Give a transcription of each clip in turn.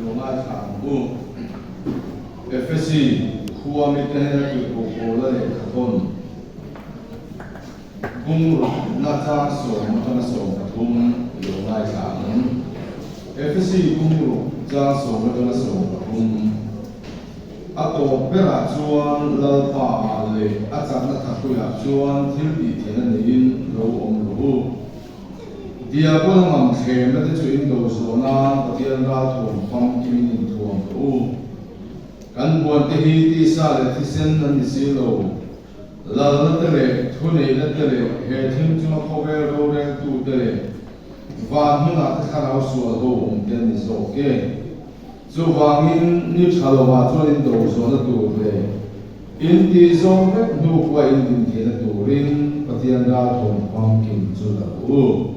lunga thamu FSC khuami te tu ko la le khon bung na ta so ma ta so bung lunga thamu FSC bung ja so ma ta so bung ato pera chuan lalpa le achak na thakuya chuan thil ti thena niin lo om lo dia ko ngam khem na te chu in do so na patian ra thom pam kim in thom lo kan buan te hi ti sa le thi sen nan ni si lo la na te le thune na te le he thim chu ma khobe ro re tu te le van hu na ta khara so lo om ten ni so ke so wangin ni chalo wa chuan in do so na tu le in ti zo me nu kwa in din the na tu rin patian ra thom pam kim chu la u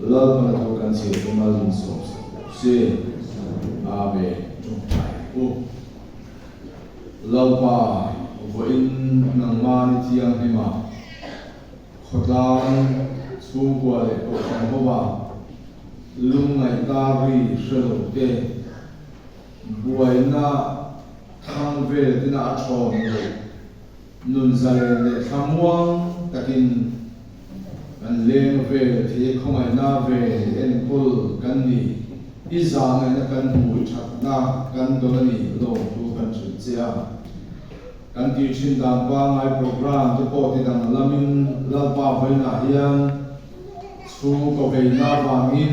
love na to kan se to ma lin so se amen u love pa vo in nang ma ni tiang hi ma khotan chung kwa le ko kan ho ba lung ngai ta ri shelo te buai na thang ve te na thon lo nun zale le thamwang takin kan leng ve the khomai na ve en pul kan ni iza ngai na kan hu that na kan do ni lo tu kan chu chia kan ti chin dang pa ngai program te po ti dang lamin la pa vai na hian chu ko ve na wangin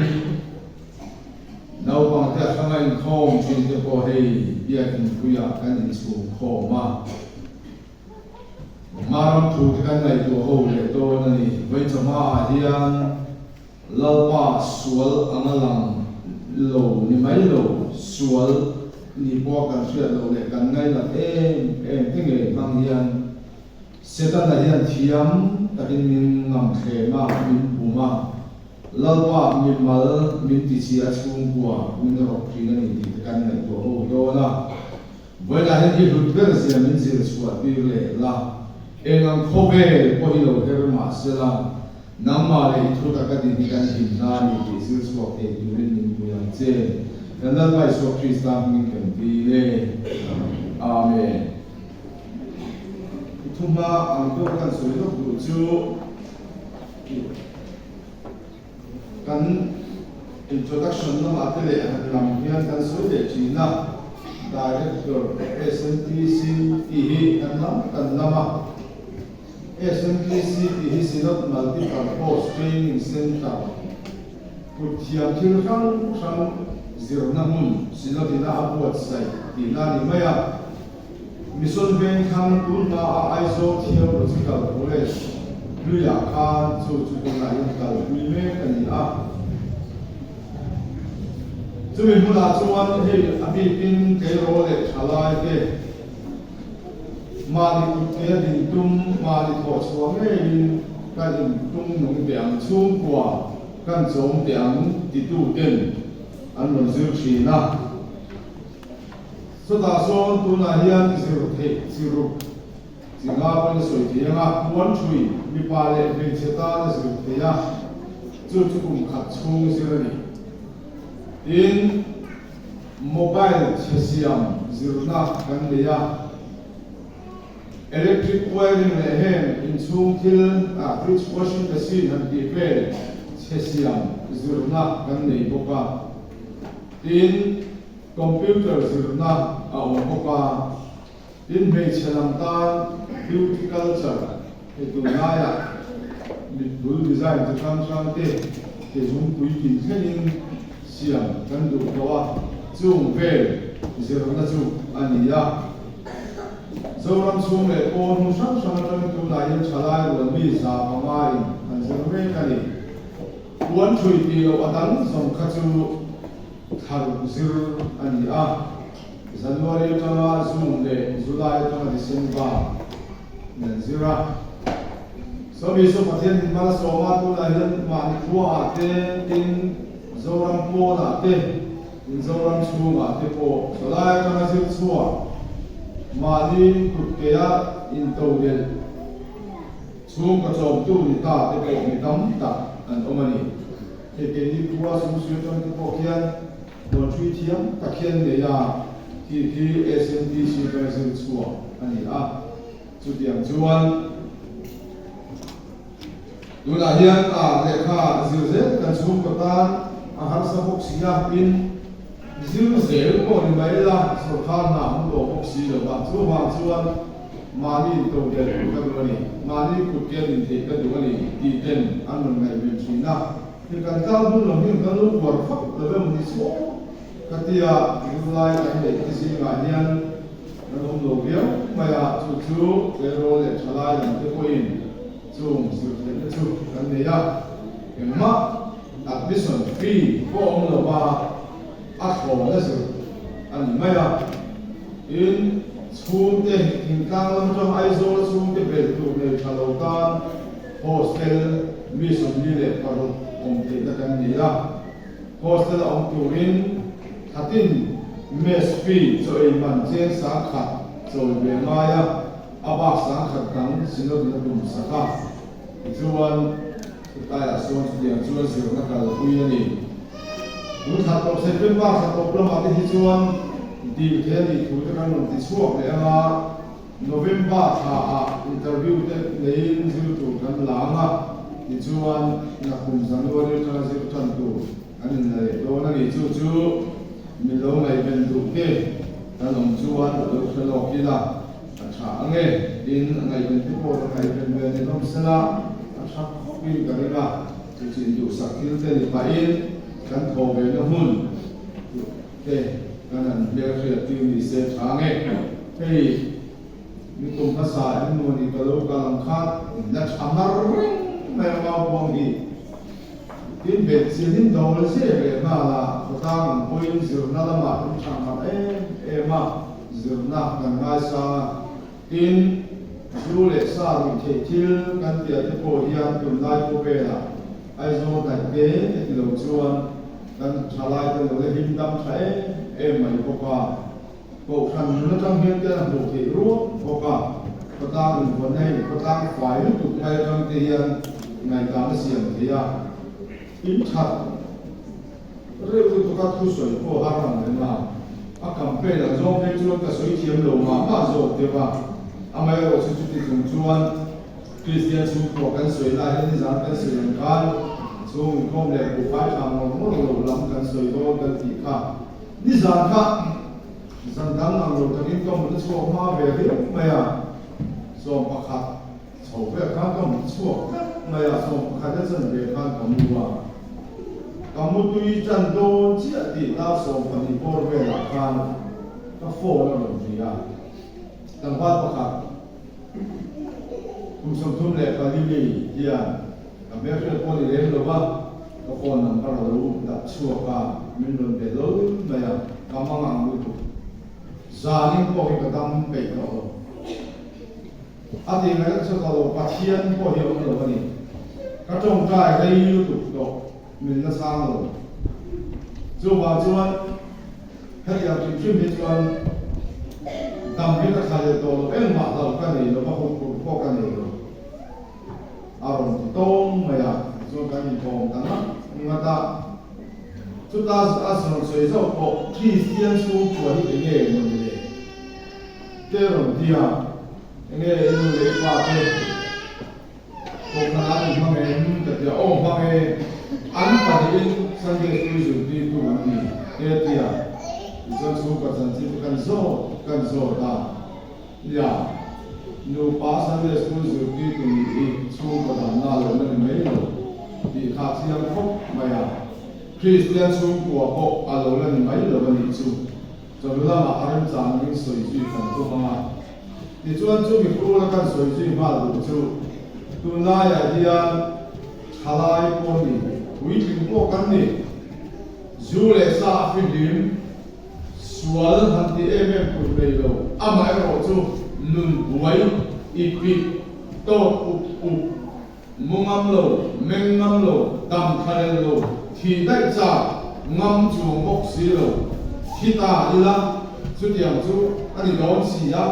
nau bang te khangai khom chin te po hei bia kin kuya kan in chu khoma maram thu te kan ngai to ho le to na ni vai chama hian lalpa sual angalang lo ni mai lo sual ni po kan sia lo le kan ngai la em tinge mang hian setan na hian thiam takin min ngam khema min buma lalpa min mal min ti sia chung bua min ro pri na ni ti kan ngai to ho do na voi la hian hi lut ber sia min zir suat bi le la engam khobe po hi lo her ma sela namma le thu ta ka din kan hin na ni ti zir suat te du rin ni bu yang che dan dal bai so Christa min kan bi le amen thuma ang to kan so lo du chu kan introduction na atele lam hian kan so le china director SNTC hi kan lama SNTC hi sinot multi-purpose training center puthiam thil sang zirna mun sinot ina abuat sai ina ni maya mission bank khang tun na ISO theological college luya khan chu na yin kal me kan a chumi mula chuan hei abi pin ke ro le thalai te mali kutia din tum mali tho chuang in kan in tum nong biang chung kwa kan chom biang ti tu ten an lo zir thina so da so tu na hian zir the ziru singa pan soi thianga puan thui mi pa le be cheta na zir thia chu chu kum khat chung zirani in mobile chesiam zirna kan leya electric wiring le hem in chung thil fridge washing machine han ti pe chesiam zirna kan nei boka in computer zirna a om boka in me chelam tan beauty culture e tu naya mit dul design te kan sang te zum pui kin thein siam kan du towa chung ve zirna chu ania zoram chung le on sang sang tan tu na yin chalai ro mi sa pamai an zirme kani puan thui ti lo adan som khachu thar zir ania January tanga June le July tanga December nan zira so mi so pathian din mala so ma tu la hian ma ni thua ate tin zoram po na te in zoram chunga te po July tanga zir chua ma ni kut ke ya in to del chung ka chom tu ni ta te ko mi tam ta an omani te ke ni thua sum su tang te po kian John Tree Thiam Takhian Neya Ki SNDC President Chua Ani Chu Tiang Chuan Dula hian lekha zirzel kan chum katan har sa bok sia pin zirzel ko ni mai la so khan na mu do bok si lo ba chu wa chuan mani to de kan ni mani ku ke ni te ka du ni ti ten an man ngai bin china ni kan ka du lo ni kan lu war phak lo be mu so ka tia lai kan le ti si ga hian na hom lo biao maya chu ke ro le chalai lan te ko in chung chu kan ne ya ma admission fee ko om lo ba a kho na su an ma ya in chum te in kang lam trong ai zo chum te bel tu ne thalo kan hostel mission ni le paro om te ta kan ne ya hostel om tu rin hatin mess fee so in man chen sa khat so be ma ya aba sa khat kan sino na dum sa ka chuan tai son dia chuan sir na kal hui ani mu khat to se pin ba khat to plama te hi chuan di the ni thu te kan ti chuak le anga November tha interview te lein zil tu kan la nga ti chuan na kum January ta zil tan tu an nei do na ni chu mi lo ngai ben du ke ta long chuan lo khlo ki la cha ange din ngai ben ti ko ngai ben ben ni nom sala a khopin ka ringa chu chin du sakil te ni pa in kan tho ve na hun te kan an le khia ti ni se change hei ni tum phasa an nu ni ka lo ka lam khat na chamar mai ma bong ni tin bet sin dong se ve ma la ko tang point zero na la ma chang ma ma zero na kan ngai sa tin chú lệ sa mình thể chill căn tiệt cái cổ hiền tuần lai cô về là ai do đại kế thì đầu chuan căn trả lại từ đầu lên hình đâm trái em mày cô qua cổ khăn nó trong hiên cái là bộ thể ruột cô qua cô ta mình còn hay cô ta phải lúc tục ngay trong tiền ngày tám xiềng thì im chặt rồi tôi có thu sợi cô ăn làm thế nào cầm bê là do cái chuột cái suối chiếm đầu mà rồi thế vào amai ro chu ti chung chuan Christian chu ko kan soi lai ni zan kan soi kan chung kom le ku phai thang mo mo lo lam kan soi do kan ti kha ni zan kha zan dang ang lo takin kom mo chu ma ve ri ma ya so pa kha so ve kha kom chu ma ya so pa kha da zan ve kha kom wa kamu tui chan do chi ti ta so pa ni por ve la kan ka fo na lo ji ya tang wat pa kha kum som thum le ka li li hian a me khel ko ni le lo ba ko kon nam ka lo da chua ka min lon be lo ma ya ka ma ngang lu tu za ni ko hi ka dam pe ko a ti ngai sa ka lo pa thian ko hi o lo ba ni ka tong kai dai lu tu do min na sang lo chu ba chuan ha ya chi chi mi chuan tam bi ka khale to lo en ma lo ka ni lo ba ko ka ni lo aron tong ma ya chu ka ni tong ta na nga ta chu ta asron soi zo ko Christian chu ko ni nge no ni ke ron dia nge lu le pa te ko na la ni ma nge ta dia o ma nge an pa ni Sunday school ju ti tu ni ke dia John Su ka san chi kan zo ta ya no pa Sunday school ju ti tu ni chu ka da na lo na ni me lo ti kha chi yang khop ma ya Christian chu ko ko a lo na ni mai lo ni chu cho la ma aram cha ni soi ji kan to ma ti chuan chu mi ko la kan soi ji ma lo chu tu na ya dia khalai ko ni wi ti ko kan ni zu le sa fi dim sual han ti em ku be lo amai ro chu nun buai ipi to u mungam lo mengam lo dam khare lo thi dai cha ngam chu mok si lo thi ta ila chu tiang chu ani don si ya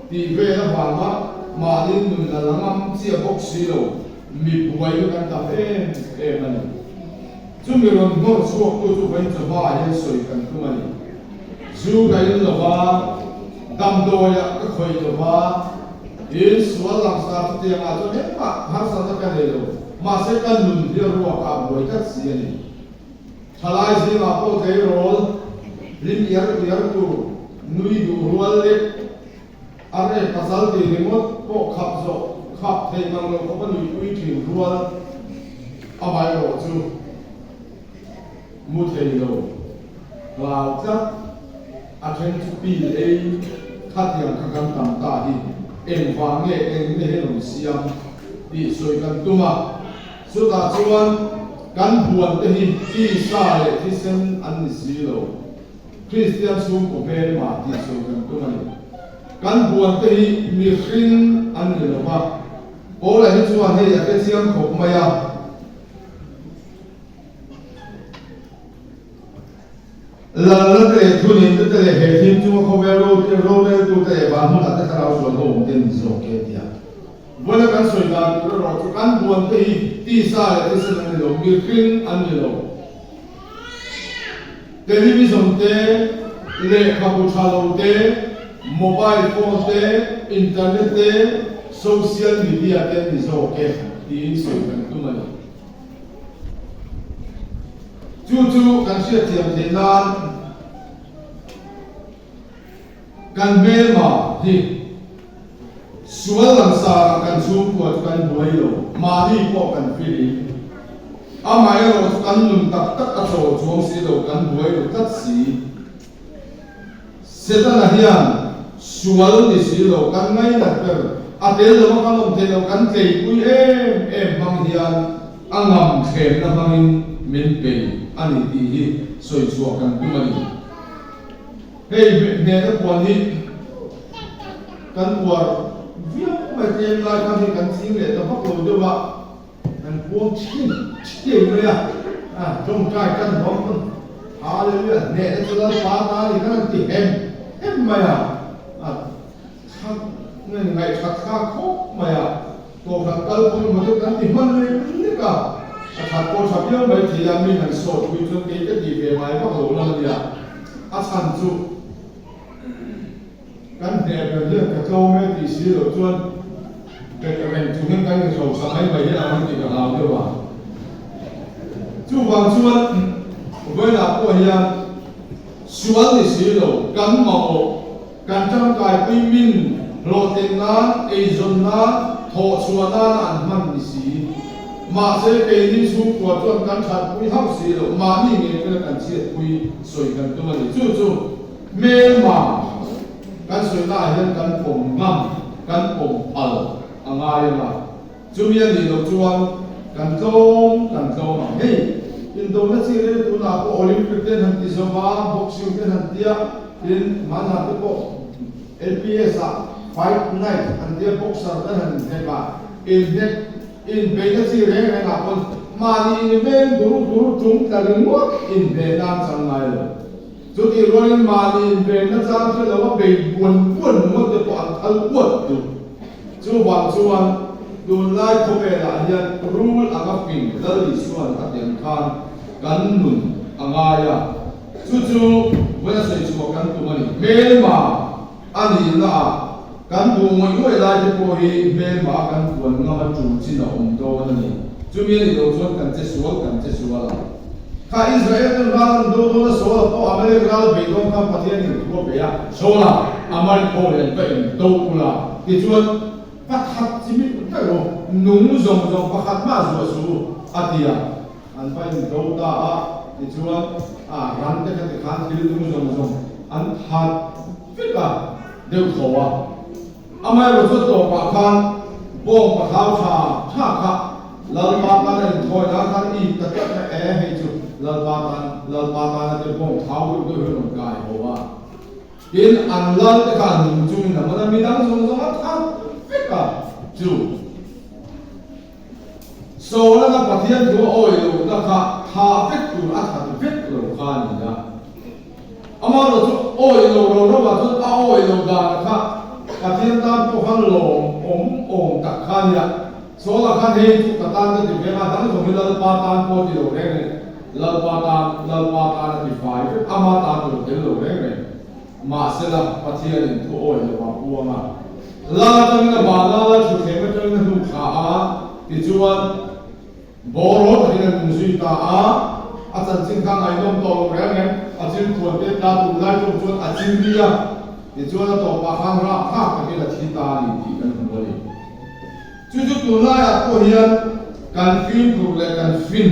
ti ve la ba ma din nun la ngam chi mok si lo mi buai kan ta em ani chú mi ron ngor suộc tu chú vẫn cho ba hiện soi cần tu mani chú cái lo ba đam đôi ya cái khơi lo ba in sual lang sa tu tiang a cho hết mà har sa ta cái lo mà sẽ cần nun dia ruột cả buổi các gì này thalai gì mà có thấy rồi lim yar tu nui du rual le are pasal ti remote ko khap thei mang lo ko nui ui thi rual amai ro chu mu thei lo lao chắc athen chu pi ei khat yang khakam tam ta hi em wa nge en ne lo siam đi soi kan tuma su ta chuan kan buan te hi ti sa le ti sen an si lo Christian sum ko be ma ti soi kan tuma ni kan buan te hi mi khin an le lo ba o la hi chuan he ya ke siam khop ma ya la la te thunin te le he thim chu ko be ro tu te ba mu ta te kharau so lo ten zo ke dia Buat kan soidan tu roh kan buat teh tisa itu senang lo, mirkin ane lo. Television teh, le kapuchalo teh, mobile phone teh, internet teh, social media teh ni so ke di soidan tu mana. Cucu kan siapa yang tenan, kan bema hi. Sual lang sa kan sum ko kan buayo mali ko kan fili amay ro kan lum tak aso chuang si lo kan buayo tat si setan hian sual ni si lo kan ngai na per atel lo kan om te lo kan kei pui em mang hian angam khem na mangin men pe ani ti hi soi chuak kan tumani hei ne na puan hi kan puar mà xem lại con thì cần xin để cho phát lộ được ạ anh buông chiên rồi à trong trai căn bóng con à lên nè cho nó phá ta thì nó chỉ em mày à khắc ngày khắc khóc mày à tổ khắc tao con mà tôi cần thì mất lên hết cả khắc cô sắp yêu mày thì làm mình hành sốt vì cho cái gì về mày phát lộ nó gì à sản xuất kan đẹp là như cái câu mấy tỷ sĩ đầu chuan cái mình chúng nhân cái sầu sáng ấy bây giờ mình chỉ cần làm thôi mà chú vàng chuan với là của hiền xuân thì sĩ đầu cắn màu cắn trong cái quy minh lộ tiền na Asian na thọ chuan na ăn mặn thì sĩ mà sẽ cái đi xuống của chuan cắn chặt quy hấp sĩ đầu mà đi nghe cái cắn chết quy sôi cắn tôi mà đi chú mê mà kan soi na hian kan pom ngam kan pom al angai la chumia ni lo chuan kan zong ma hei Indonesia le tu na ko Olympic ten han ti zoma boxing ten han tia in mana te ko LPS a fight night an dia boxer ten han he ba in Beijing re re na kon mani ben duru chung ta ring mo in Vietnam sang ngai lo cho thì rồi mà đi về nó ra cho nó bị buồn mất được toàn thân buồn được chú hoàng xuân đồn lại không về là hiện rule ang apin là đi xuân ở điện khan cắn nụn ang ai à chú với nó xây chúa cắn tụi mình mê mà anh đi là cắn tụi mình người lại thì coi mê mà cắn buồn nó mà chủ chỉ là ông đâu anh đi chú miền đi đâu xuân cắn chết xuân là ka Israel kan ran do na so to America be dong kam pathian ni ko be ya so la amal ko le pe do kula ti chuan pakhat chimi ta ro nung zong pakhat ma su atia an pa ni do ta a ti chuan ran te ka khan ti nung zong an hat fika deu khowa amai ro to pa khan bong pa khao tha kha lal pa ka ne thoi na khan i ta ka he chu lal pa ta te bong thau ko ho no kai ho wa in an lal te khan nung chung na ma mi dang zong a tha fika chu so la na pathian thu oi lo na kha fik tu a kha tu fik lo kha ni da ama ro chu oi lo ba chu a oi lo da kha pathian ta to han lo om ta kha ya so la kha he chu ka ta de be ma dang zong mi lal pa ta ko ti lo re lalpata na tifai amata tu telo reng ma sela pathian in thu oi le wa puanga la tang na ba la thu thema tang na nu kha a ti chuan boro thina nu sui ta a chan ching khang ai nom to reng a chin thuan te ta tu lai tu chuan a chin ria ti chuan to pa khang ra kha ka ke la thi ta ni ti kan hu ni chu tu na ya ko hian kan fin thu le kan fin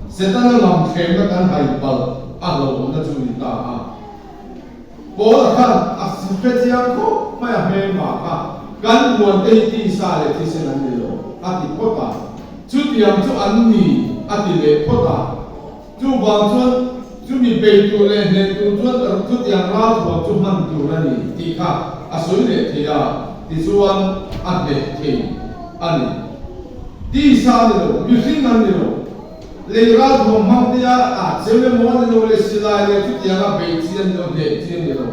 setan lam khem na kan hai pal a lo na chu ni ta a bo kan a special ko ma ya me ma ka kan muan te ti sa le ti se nan ni lo a ti ko ta chu tiam chu an ni a ti le ko ta chu bang chuan chu mi pe tu le ne tu chuan chu tiang ra chu chu man tu na ni ti kha a soi le ti ya ti chuan a le ti ani ti sa le lo mi sin nan ni lo le ra thom ham dia a chele mo le lo le silai le chu tiang a be chian do de chian ni lo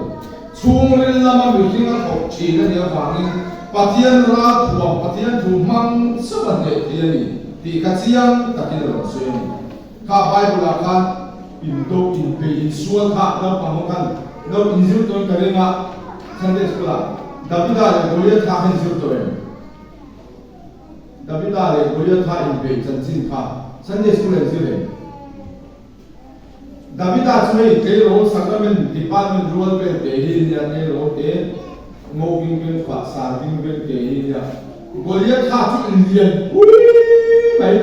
chung le lama mi sin a thok chi na ni a wangin pathian ra thuam pathian thu mang sa de ti ani ti ka chiang ta ki lo se ka bible khan in do in pe in suan kha no pang khan no in zu to ka le ma sunday school davida le goliath kha hin zu to davida le goliath kha in pe chan chin kha sunday school le zu le davida chme ke ro sacrament department role pe te hi ya ne ro te ngo ging ben fa sa ging ben te hi ya goliath kha chu in lian mai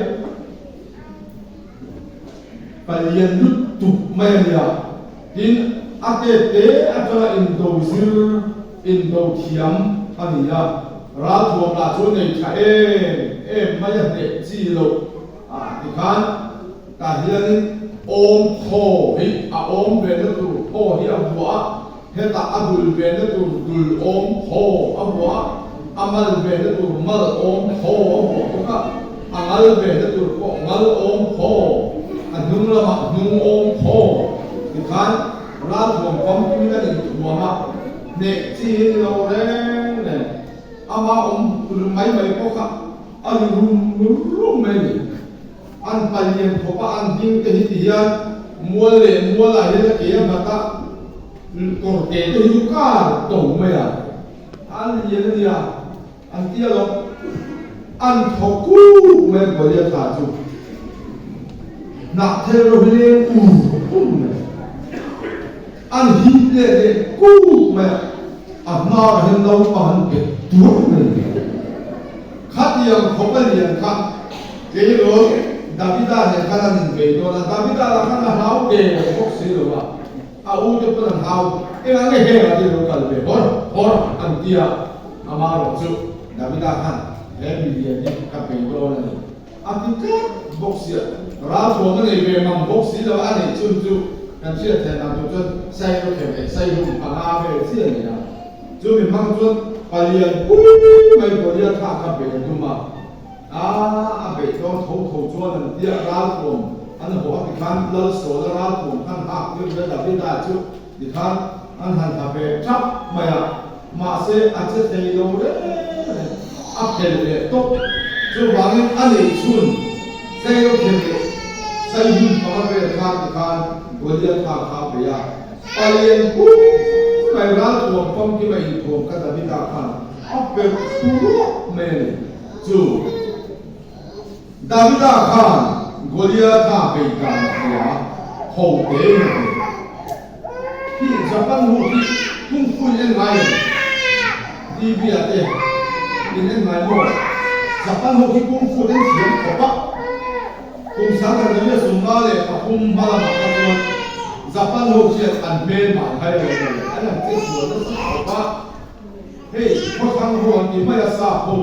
palian lut tu mai ya tin ate te atala in do thiam ani ya ra thuam la chu nei tha mai ya te chi lo a ti khan ta hian om tho hi a om ve na tu tho hi a bua he ta abul ve na tu dul om tho a bua amal ve na tu mal om tho a bua ka angal ve na tu ko ngal om tho nung lama nung om tho ti khan ra thuam pom ki na ni thuam ma ne chi lo reng ne ama om mai ko ka an rum mai ni an palien ko pa an ding te hi ti hian mual la he la ke ma ta ko te te yu ka to mai a an ye ni ya an ti lo an tho ku mai ko ya tha chu na te ro le an hi le ku mai a na hen lo pa han ke tu mai khat yang ko pa lian kha ke ro davida ne kana nin be do na davida la kana hau de ko se lo ba a u de pa hau e la ne he la de lo kal be hor an tia ama ro chu davida khan he bi dia ni ka be do na ni a ti ka box ya ra tho ma ne be mam box lo a ne chu kan sia the na tu chu sai ro ke be sai ru pa na be sia ni na chu mi mang chu pa lian mai ko ya tha ka be du ma a be to tho chuan an tia ra thom an ho ti khan lal so la ra thom khan ha ku be da be da chu ti khan an han ha be chap maya ma se a che thei lo re a pe le to chu wang an nei chun sai lo ke sai hu pa be kha ti khan golia kha be ya pa lien mai ra thom pom ki mai thom ka da be da khan a pe su me chu Davida khan Goliath kha be ka ya ho de ki japan hu ki tung fu en ngai di bi ate in en ngai mo japan hu ki kung fu den thiam ko pa kung sa ka ne sum ba le pa kum ba la ma ka chuan japan hu ki an be ma hai le an an te su na sa ko pa hey ko khang hu an ki ma ya sa ho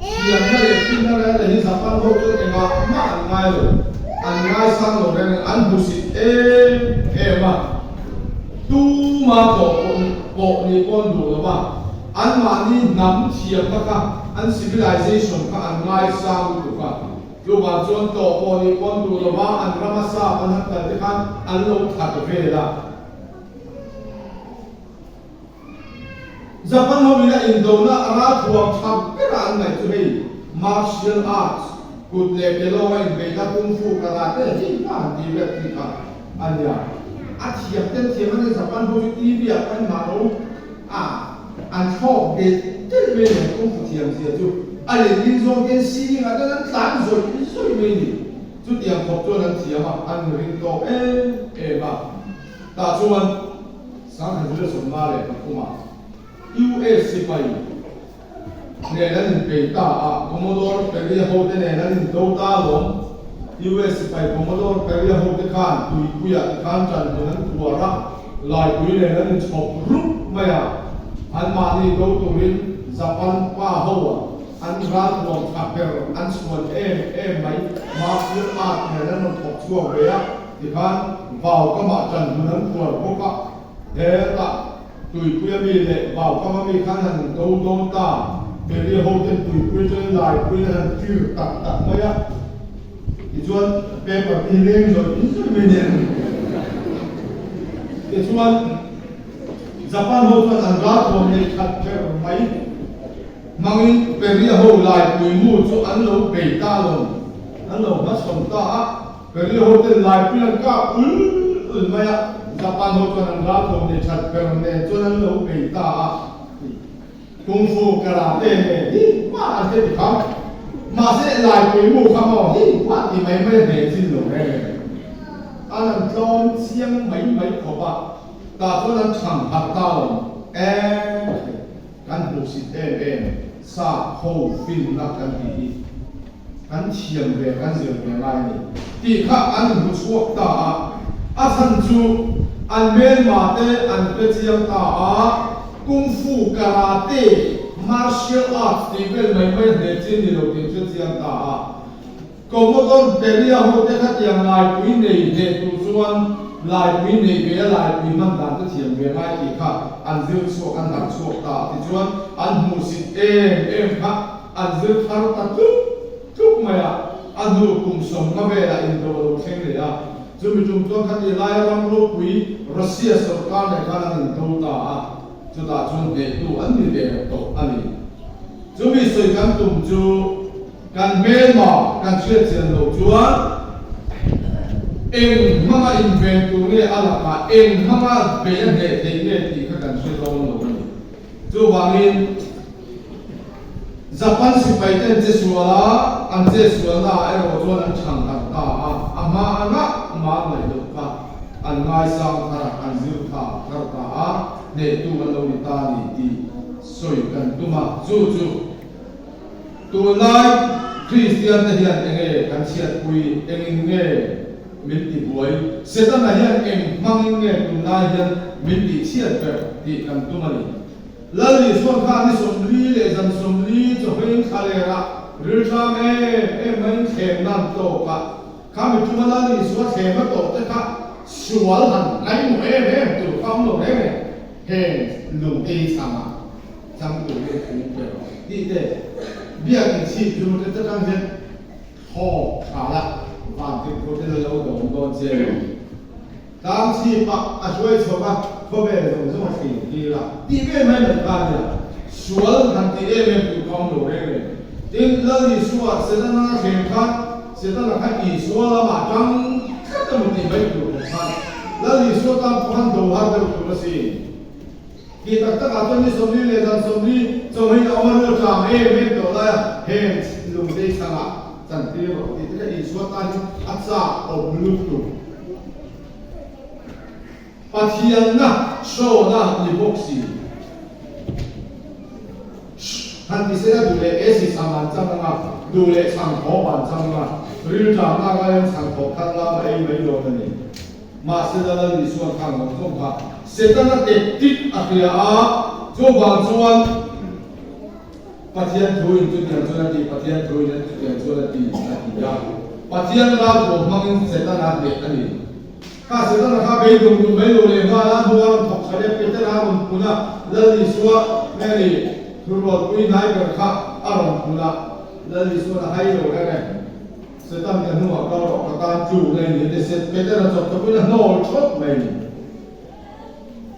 yang mana kita ada di zaman waktu itu ma angai lo, angai sang lo dengan anbusit ma, tu ma ko ni kon do ma, an ma ni nam siap ka, an civilization ka angai sang tu ka, tu ba jon to ko ni kon do ma, an ramasa an hatta kan an lo that vela. Zaman ho bila Indona ara thuam thap pera an ngai chu hei martial arts cụt lệ cái lô anh về các công phu cả là cái gì mà đi việc thì cả anh ya thiệp tên thiệp anh sắp ăn bôi tivi anh mà đâu anh chọn để cái bên này công phu thiệp gì chứ anh để đi rồi cái gì mà cái nó tán rồi bên này chú tiền học cho nên thiệp mà anh ring to mà ta chú anh sáng thành rất sớm mà đấy không mà US bay nè nó nhìn bị ta Commodore bây giờ hậu thế này nó nhìn đâu ta luôn US bay Commodore bây giờ hậu thế khan tụi quỷ khan chân của nó tua ra lại quỷ này nó nhìn chọc rút mày anh mà đi đâu tụi mình Japan qua hậu anh ra tuồng cà phê anh xuân em mấy martial art này nó học chuộng về thì khan vào cái mặt trận của nó tua bốc cả thế là tụi quỷ mi lệ vào cái mi khan hàng đâu ta bây giờ hậu thế tụi quỷ chơi lại quỷ là chưa tắt mấy thì chuan paper đi lên rồi mình nhận thì chuan Japan hậu chuan anh ra tuồng này chặt phê mấy mangin bây giờ hậu lại quỷ mu cho anh lâu bể ta luôn anh lâu mất sống ta bây giờ hậu thế lại quỷ là cả mấy Japan hậu chuan anh ra tuồng này chặt phê này cho anh lâu bể ta công phu karate này đi mà anh thấy được không mà sẽ lại quỷ mù không hả đi mà thì mấy để xin lỗi này anh làm tròn xiêm mấy khổ bạc ta cho nên chẳng hạt tao căn hộ xịt em sa hậu phim là căn gì căn chiêm về căn giường về lại này thì khác anh một số ta thân chú anh bên mà thế anh biết chiêm ta công phu karate martial arts thì bên mấy để trên đi đầu tiên trên chiêm ta Commodore bây giờ hậu thế khác yang lại quý này để tu xuân lại quý này về lại quý năm đàn cái chiêm về lại thì khác anh giữ số anh đặt số ta thì xuân anh mua xịt em khác anh giữ tháo ta chút mày anh mua cùng sống nó về lại Indo đầu khen này chúng mình chúng tôi khác thì lại làm lô quý Russia sở can này khá là Indo ta chúng ta chúng để tu anh đi để tổ anh đi chúng mình xây căn tùng chú căn bên mà căn chuyện tiền đầu chúa em mama invent tu nghe ala cả em mama bây giờ để thế nghe thì các căn chuyện đâu nữa chú bangin Japan si phải tên Jesuala anh Jesuala em ở chỗ anh chẳng đặt ta ama mà này được cả anh ngay sang thà anh giữ thà ta để tu anh lâu ta đi soi cần tu mà chú tu lại Christian này hiện nghe cần siết quy nghe mình đi buổi sẽ ta này hiện em mang nghe tu lại hiện mình đi siết về thì cần tu mà lần này xuân khang đi sum li lệ dân sum li cho hình khai ra rửa sang em mình khem nam tổ cả khám mình chúng ta lần này xuân khem mất tổ tất cả xuân hẳn ngay một em từ phong độ đấy hèn lùng đi sama trong tuổi lên cũng được đi để việc thì chỉ dùng cái tất cả những họ khá là và cái cô tên là lâu đồng con chơi đang chỉ bạc chuối cho bạc có vẻ giống giống gì đi là đi về mấy lần ba giờ xuân hàng thì em từ phong độ đấy đến lần này xuân sẽ là khen khát sẽ là khách ý xuân là mà trong các một tỷ mấy tuổi khát lần này xuân tam phong độ hai mươi tuổi là gì khi tất cả các những số liệu lên số liệu cho mình ở một nơi trạm em đó là hem lùng đây sang ạ chẳng tiêu thì cái ý số tan ắt ra ở lưu tụ phát hiện na show na đi boxi hắn thì sẽ đủ lệ S sang bàn trăm na đủ lệ sang khó bàn trăm na lưu trạm na cái sang khó khăn là mấy đồ này mà sẽ là đi xuống khang một trong cả sẽ là để tít kia cho bằng chuan phát hiện thôi cho tiền cho là đi phát hiện thôi cho tiền cho là đi ya phát hiện là đồ mang sẽ là để cái này cả sẽ là các bên cùng mấy đồ này mà là đồ ăn học sẽ để cái nào cũng là lần đi xuống cái này rồi quý này cái khác ăn cũng là lần đi xuống là hay đồ cái này sẽ tăng cái nhu cầu đó các bạn chủ này để sẽ cái là cho tôi là nổi chốt mình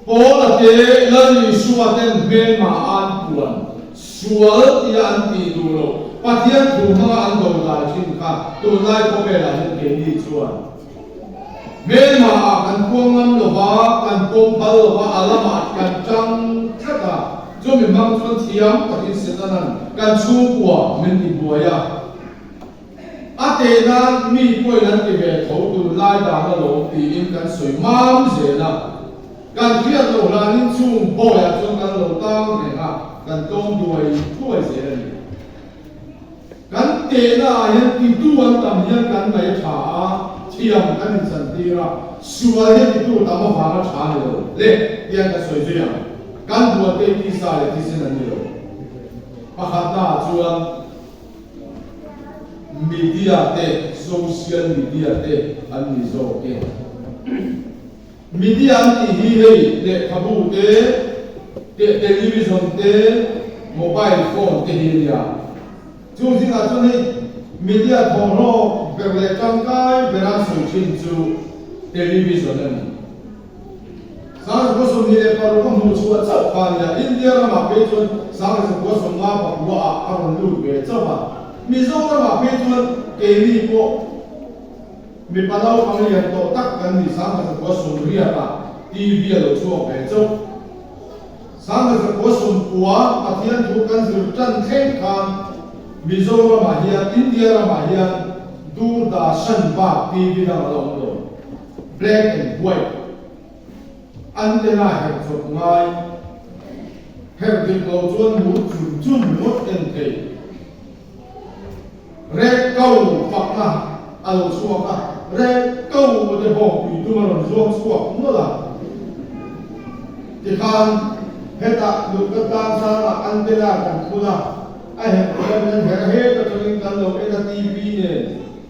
bố là cái lần đi xuống tên bên mà ăn buồn xuống thì ăn thì đủ rồi pathian thu mga an do la chin kha tu lai ko be la hin ke ni chuan men ma kan puang ngam lo ba kan pom bal lo ba alama kan chang thata zo mi mang chuan thiam pathin setanan kan chu kwa men ti buaya ate na mi poi nan ti be tho tu lai da na lo ti in kan soi mam ze na kan khiat lo la nin chung bo ya chuan kan lo tang ne ha kan tong duai thuai ze ni kan te na yan ti tu an tam yan kan mai tha thiam kan san ti ra suwa yan ti tu tam ma fa tha ne lo le yan ka soi ze ya kan bua te ti sa le ti sin an ni lo pakhat na chuan media te social media te an ni zo ke media an ti hi hei le khabu te television te mobile phone te hi ya chu sing a chu ni media thong ro ber le chang kai beran su chin chu television an sang ko so ni le par ko mu chu a chap pa ya india ra ma pe chu sang ko so ma pa wa a ron lu be cha ba mi zo ra ma pe chu ke ni ko mi pa dau pang lian to tak kan ni sang ko so ria ta tv lo chu pe chu sang ko so kwa pathian thu kan zir chan khen khan Mizoram Mahian, India Mahian, Doordarshan ba TV na malong lo, black and white. Antena hẹp chụp ngay, hẹp kịch cầu chuan mút chun mút en kề. Red câu phật na, alo suak na, red câu một cái bông bị tu mà làm suak suak nữa là. Thì khan hết ta được cái tam sa là antena càng khu na. Ai hẹn của em nên hẹn hết cho những căn lồng em TV này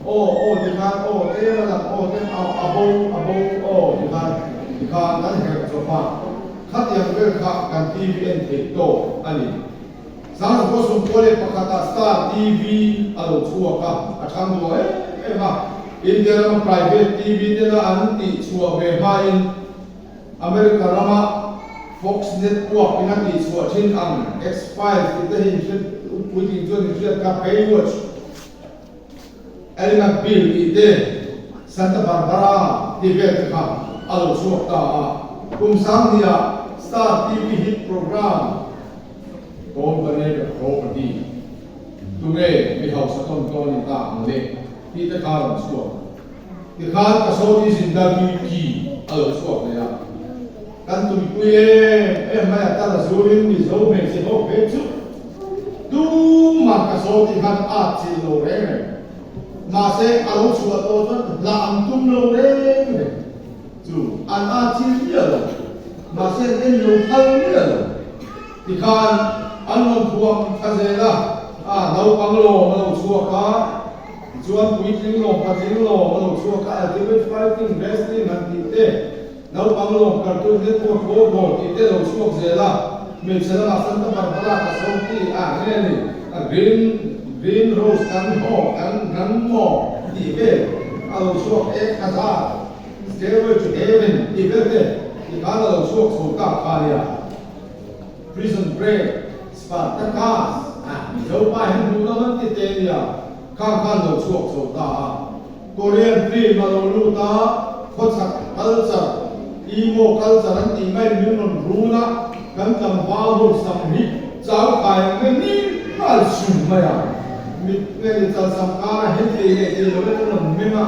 ô thì khăn thế là thế thì khăn nó hẹn cho pha khát yang về khát căn TV em thấy to anh sáng có số cô lên bắt ta Star TV alo chua cả thằng rồi em mà India là private TV nên là anh ti chua về mai America Rama Fox Network ina ti chua chin ang X-Files ita hin Putin John Israel ka Baywatch Elena Bill ite Santa Barbara Tibet ka alo suak ta kum sang dia Star TV hit program company property tunge mi hau sa ton ton ta mole ti ta ka lam suak ti khan ka so ti zindagi ki alo suak ne ya kan tu kuye mai ta la zurin ni zo me se ho pe chu tu mà cái số thì hắn áp chỉ lô đấy này mà sẽ áo chùa tôi vẫn làm tung lô đấy này chú ăn áp chỉ nhiều rồi mà sẽ đến lô thân nhiều rồi thì khan ăn ngon thuốc cái gì đó nấu bằng lô nấu chùa cá chú ăn quý tiếng lô cá tiếng lô nấu chùa cá thì biết fighting wrestling ăn thịt đấy nấu bằng lô cả tôi biết thuốc bổ bổ thịt đấy nấu chùa gì đó mình sẽ là Santa Barbara ka sauti nghe ni green rose kan ho kan mo di be alo suak kaza stairway to heaven di be di kana lo suak so ka kaya prison break Spartacus mi zo pa hin du na man ti te ya kan lo suak so ta Korean film lo lu ta khosak culture emo culture an ti mai min non runa kan tam vahu samhi chau kai nge ni al sum maya mit nge ni chal sam ka he te lo le non me ma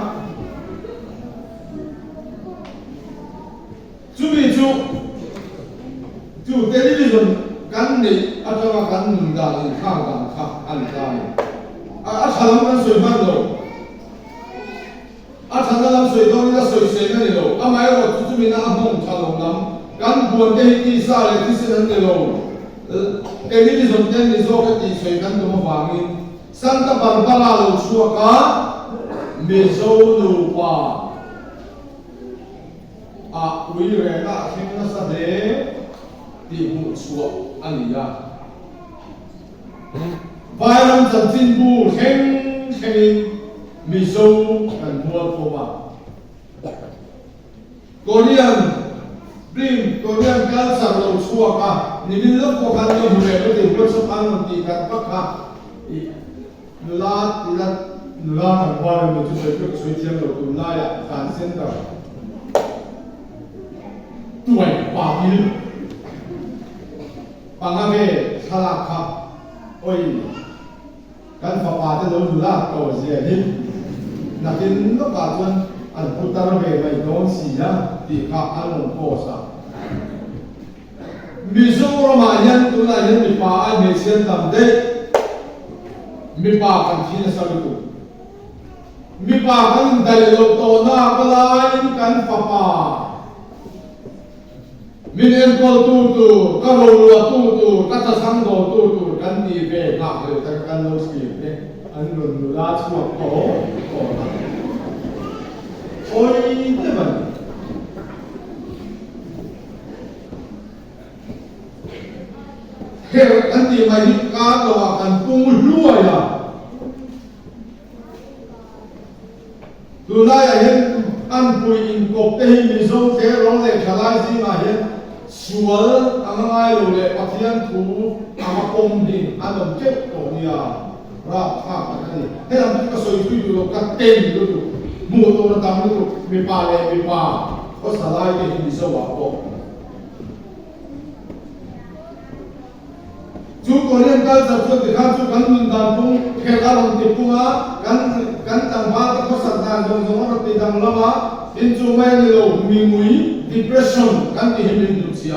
chu television kan ni atawa kan nun da ni khang kan kha an ta ni thalam kan soi man lo thalam soi do ni la soi se na ni lo amai ro chu mi na hong thalom lam kan buồn cái tí sa lại tí sẽ đến đâu cái này dùng tên là do cái tí soi kan đồ vàng in Santa Barbara lo chua cá mezo lo pa quý rẻ là khi nó sa thế thì mu chua anh ya vài năm chân tin bu khen mezo kan mua po ma Korean Bring Korean culture lo chua ka ni bin lo ko kan lo hule lo ti ko so kan ti kan pa ka nula tila nula kan war mi chu se chu sui thiam lo tu la ya kan center tuai pa bil pangave thala kha oi kan fa pa te lo nula ko je hi nakin no ka chuan an putar ve mai don si ya ti kha an ko sa Mizoram yan tu na yan mi pa ay may siyan tamde mi pa kan sina sa luto mi pa kan dalilo to na kalain kan papa minen ko tutu karolo tutu kata sanggo tutu kan di be na le ta kan lo ski ne an lo la chua ko na oi te ban Her anti mai ka lo kan pung lua ya tu na ya hen an pui in ko te mi zo te rong le khala si ma hen sual angai lo le pathian thu ama pom din an che ko ni ya ra kha ka ni he lam ka soi tu lo ka te lo tu mu to na tam lo mi pa le mi pa ko sa lai te mi zo wa ko chú Korean culture cho thì khác chú gắn mình đàn tung khe ra lòng tiệp tung á gắn tàng phá ta có sẵn tàng dòng dòng nó tì tàng lâm á in chú mai này lâu mì mũi depression gắn thì hình hình xìa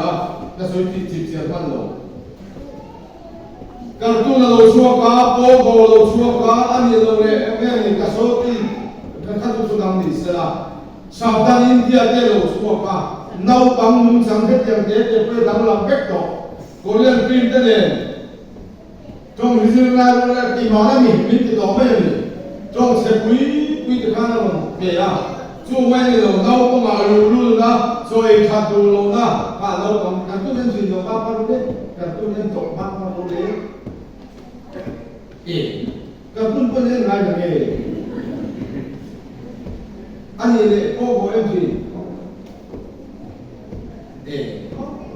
ta xôi tì chịp xìa văn lâu gắn tu là lâu xua cá bố bố lâu xua cá anh nhìn lâu lệ em nghe này cả số tì gắn khát chú đăng đi xe là sao ta India tê lâu xua cá nâu bằng mung sang hết yang tê tê phê đăng làm bếp đó Korean film tê này trong lý do là kỳ máu này mình thì đó bây giờ trong sẽ quý thì khá là về à chú mấy người lâu đâu có mà luôn đó rồi chặt đồ lâu đó và lâu còn cả tôi nhân chuyện lâu ba bao đấy cả tôi nhân tổ ba bao đấy cả tôi nhân hai cái này anh ấy để cô của em gì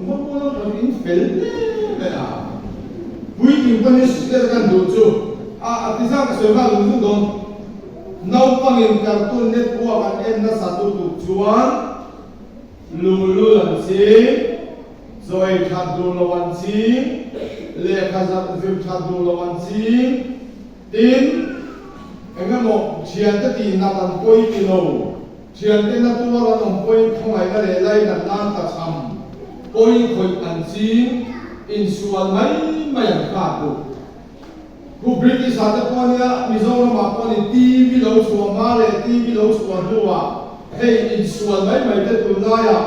không có nó in film đấy à quý vị quan hệ sự kiện kan đủ chú thì sao cái sự mà luôn luôn nấu bằng những cái tuần net qua kan em nó sát tụ chuan lulu làm gì rồi chặt đồ làm gì lệ khát việc chặt đồ làm gì tin anh em một chuyện cái gì nằm làm quay kilo chuyện cái nó tua là làm quay không phải cái lệ lại là nan ta chăm quay khơi ăn gì in sual mai ka ku British ata ponia Mizoram ma poni TV lo chua ma le TV lo chua duwa hey in sual mai te tu na ya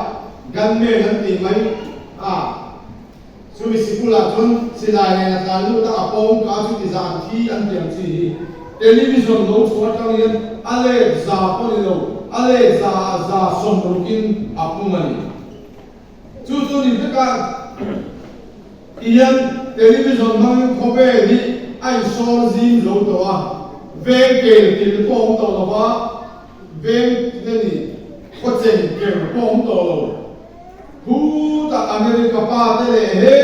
gan me han ti mai sumi sikula chon silai ne na ta lu ta apom ka chu ti zan thi an tiang chi television lo chua tang yen ale za poni lo ale za som rukin apumani chu ni ka Ian television mang khobe ni ai so zin lo to a ve ke ti pom to lo ba ve ni ko chen ke pom to lo hu ta America pa te le he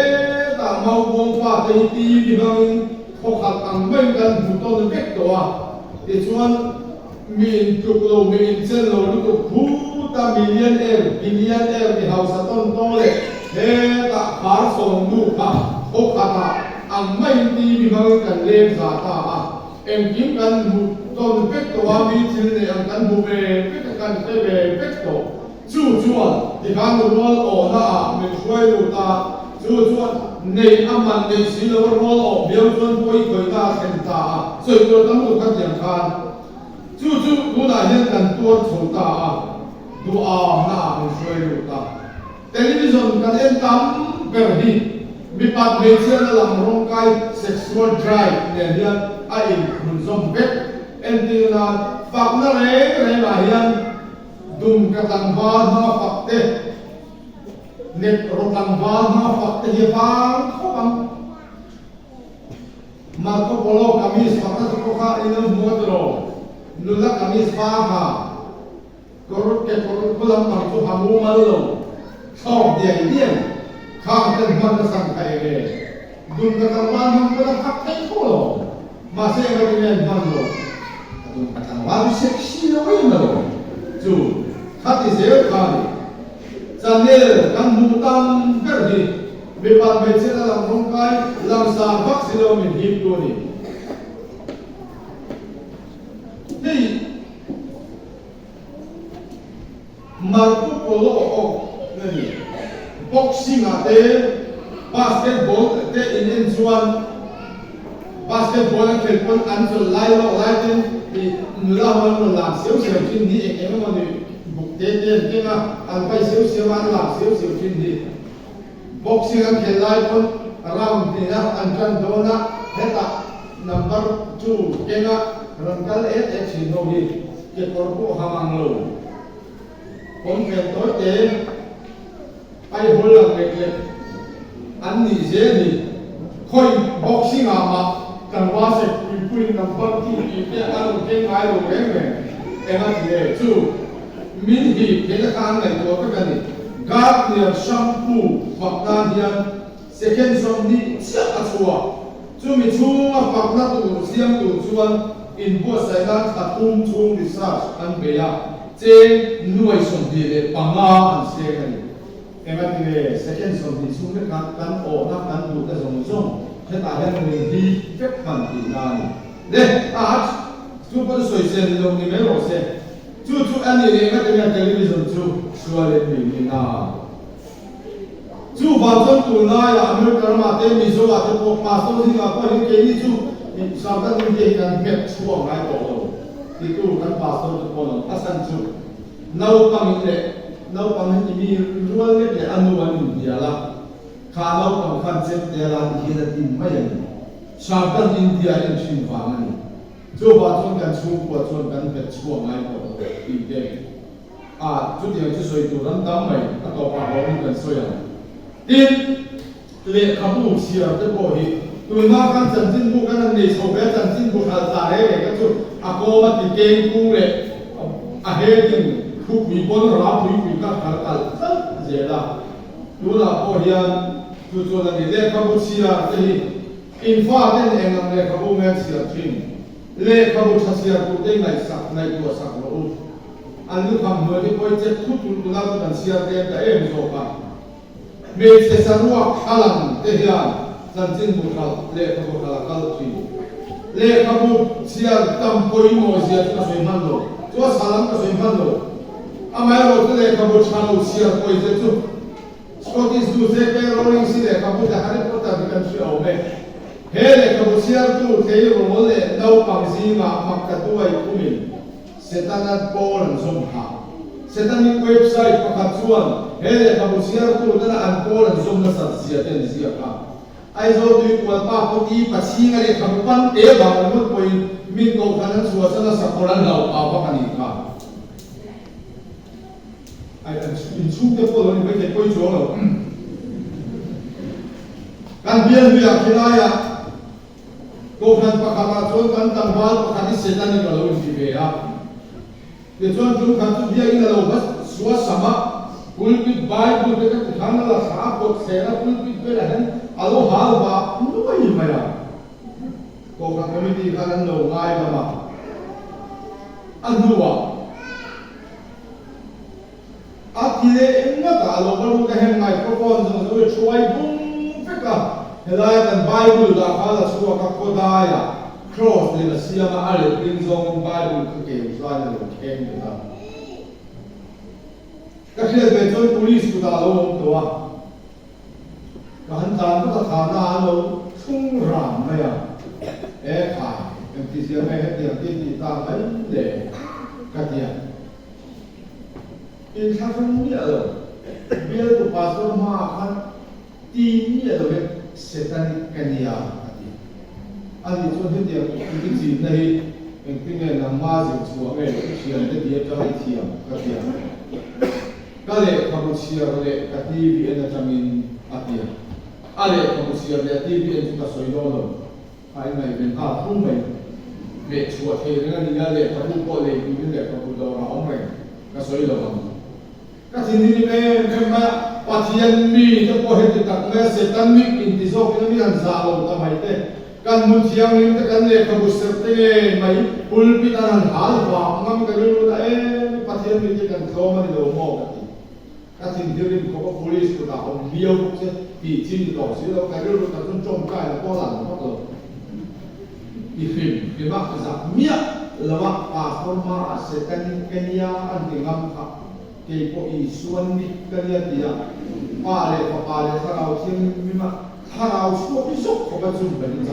ta mau bong pa te ti bi bang kho khat ang ben kan hu to le bek to a ti chuan min tu lo min chen lo lu hu ta millionaire ni house ton to le he ta khar som du ka ko khata ang mai ti bi bang kan le za ta em kim kan mu ton pek to wa mi thil ne ang kan bu be pek kan te be pek to chu ti kan ru rol o na mi khoi lu ta chu nei aman nei si lo rol o biao chuan poi khoi ta sen ta so to tam lu kan yang khan chu bu na hian kan tuar chho ta du na mi khoi lu ta television kan en tam per hi mi pat me chen la lam rong kai sexual drive ne hian a in mun zom bet en ti na fak na re ma hian dum ka tang ba na fak te net ro tang ba na fak te hi bang ko bang Marco Polo kamis fak ta ko kha ina modro nula kamis pa ha korut ke korut kulam ma tu hamu mal lo Không dạy điên, không cần hoàn sang thầy về, dùng cái tầng quan không có khắc thấy khổ lộ, mà sẽ có cái hoàn rồi tụi bắt đầu vào sexy nó mới mà rồi chú khát thì dễ khát đi cho nên căn mù tam cái gì bị bạn bị chết là làm không cái làm sao bác sĩ đâu mình hiệp luôn đi thì Marco Polo này boxing ate basketball te in chuan basketball an khel pon an zo lai lo lai ten ti nula hon lo lam siêu siêu chin ni em ma ni buk te te ke ma an pai siêu siêu an lam siêu siêu chin ni boxing an khel lai pon around ni na an kan do na heta number 2 ke na ran kal et chin no hi ke por ko hamang loผมเห็นตัวเองไปหัวหลังเล็กๆอันนี้เจนี่ค่อยบ็อกซิ่งอามากันว่าเสร็จปุยๆน้ำปังที่อีกแค่อันนู้นเก่งไงลงเองเลยเอ็งอันที่เลยจู่มินฮีเห็นการในตัวกันนี่การเนี่ยแชมพูฝักน้ำเดียนเซคันด์ซอมนี่เสียอัชัวจู่มีชัวฝักน้ำตัวเสียงตัวชวนอินบัวใส่น้ำตัดทุ่มช่วงรีเสิร์ชอันเบียเจนหน่วยส่งดีเลยปังลาอันเสียกันเอ็งก็ที่เลย second ส่งดีช่วงนี้กันโอ้นับกันดูแต่ส่งส่งแค่ตาเห็นมันดีเก็บมันดีนานเด็กอาจจู่ก็สวยเสียลงนี่ไม่รู้เสียจู่อันนี้เองก็ที่เนี่ยเทเลวิชันจู่สวยเลยมีนาจู่บางช่วงตัวน้อยอเมริกันมาเต็มมีโซ่อาจจะพวกมาส่งที่มาพอเห็นเกนี่จู่สามกันมีเกกันเก็บช่วงไหนต่อที่ตู้กันปาสตัวคนอาศัยจู่น้าปังเล็กน้าปังที่มีรั้วเล็กๆอันนู้นอินเดียละข้าน้าปังคันเซ็ตเดลันที่นั่นที่ไม่ยังชาบันอินเดียยังชิมฟังนี่จู่ว่าชนกันชูกว่าชนกันเป็นช่วงไหนก็อีกเด็กจุดเดียวที่สวยตัวนั้นตั้งไหมก็ต่อไปเราเป็นสวยดินเล็กขบุเสียจะบอกเหตัวน้ากันจันทินบุกันนี่ชาวบ้านจันทินบุกันสายเองก็จู่อาโกมาติเกงกูเลยอาเฮดินทุกมีคนรับมีคุยกันขัดกันเสียละดูละพอเฮียนจู่ๆนั่นเล็กขบุเสียที่อินฟ้าเนี่ยเองนั่นเล็กขบุเงินเสียจริงเล็กขบุเสียกูได้ในสักในตัวสักโลอันนี้คำเมื่อที่พอจะทุกตัวนั้นกันเสียเต็มแต่เอ็มโซกันเมื่อเสียสรุปขลังเทียนจันทินบุกันเล็กขบุขลังกันจริงเล็กขบุเสียตั้มปุยโมเสียก็สวยมันโลตัวสารังก็สวยมันโลอามาโรตเล็กขบุชาลูเสียปุยเจ้าสกอตติสดูเซเปโรลิงสิเล็กขบุจะหาได้พอตัดกันช่วยเอาไหมเฮ้เล็กขบุเสียตู้เที่ยวโมเล่ดาวปังซีงามักกะตัวไอ้คุมินเซตันัดโบลันสมหาเซตันมีเว็บไซต์ประกาศชวนเฮ้เล็กขบุเสียตู้นั่นอันโบลันสมนัสเสียเต็นเสียค่ะไอ้โซตุยกวนป้าคนที่ปัจฉิงอะไรคำปันเอ๋บางมันไปมินโกกันนั้นชัวร์ซะนะสักคนนั้นเราเอาพักนี้ค่ะไอ้อินชูเตปโลนี่ไม่ใช่ไปชัวร์หรอกการเบียนเบียขี้ร้ายอ่ะโกกันประกาศชวนกันตั้งวันประกาศที่เสร็จนั่นนี่ก็เราอินฟิเบียเดี๋ยวชวนจุ่มกันจุดเบียอินเราบัสชัวร์สมัครคุยปิดใบคุยไปกันทางนั้นละสาบกเสร็จแล้วคุยปิดไปแล้วนั้นอาลูฮาลูบะนู้นยังไงอ่ะโกกันคอมมิตี้กันนั้นเราง่ายกันมาอันนู้นอ่ะอาทิตย์เอ็งก็ตาเราก็รู้กันเห็นไมโครโฟนจะมาช่วยบุ้งฟิกอะเฮลัยกันไบเบิลละข้าจะช่วยกับคนได้อะครอสเนี่ยเสียมาอะไรดิ้งซองไบเบิลก็เก่งสายเลยเก่งเลยนะก็คือเป็นจน police ก็ตาเราตัวการทำก็ทำหน้าเราทุ่งรำไม่อะขายเป็นที่เสียไม่ให้เดียวที่ติดตามไปเด็กกันเนี่ยอินทาฟเนี่ยเราเบี้ยตัวปัสสาวะมาคันตีเนี่ยเราเป็นเสตันกันเนี่ยอันนี้ส่วนที่เดียวที่จริงในเป็นที่เนี่ยนำมาจากชัวร์เนี่ยเชียร์ที่เดียวจะให้เทียมกันเนี่ยก็เลยขบวนเชียร์ก็เลยกันที่บีเอ็นจะมีอะไรอะไรขบวนเชียร์เนี่ยที่บีเอ็นจะสวยโดนไอ้ไม่เป็นทุ่มไม่เบ็ดชัวร์เทนั่นนี่อะไรขบวนโปรเลยดูนี่แหละขบวนเราเอาไม่ก็สวยโดนก็ทีนี้เป็นมาปัจจัยมีจะพอเห็นตักแม่เสร็จตั้งมิกอินทิโซกินมีอันซาลงทำไมเต้ kan mun thiang lim te kan le khabu ser te mai pulpit an hal wa ngam ka lu da pathian mi te kan thoma ni lo mo ka tin dirin ko police ko da on liao se ti chin do si lo ka lu ta chon chom kai la ko la ma ko i khim ke ma ka za mia la ma pa forma se kan kenya an ti ngam kha ke ko i suan ni ka ya dia pa le sa au thiên mi ma他老说一说，我们就本长。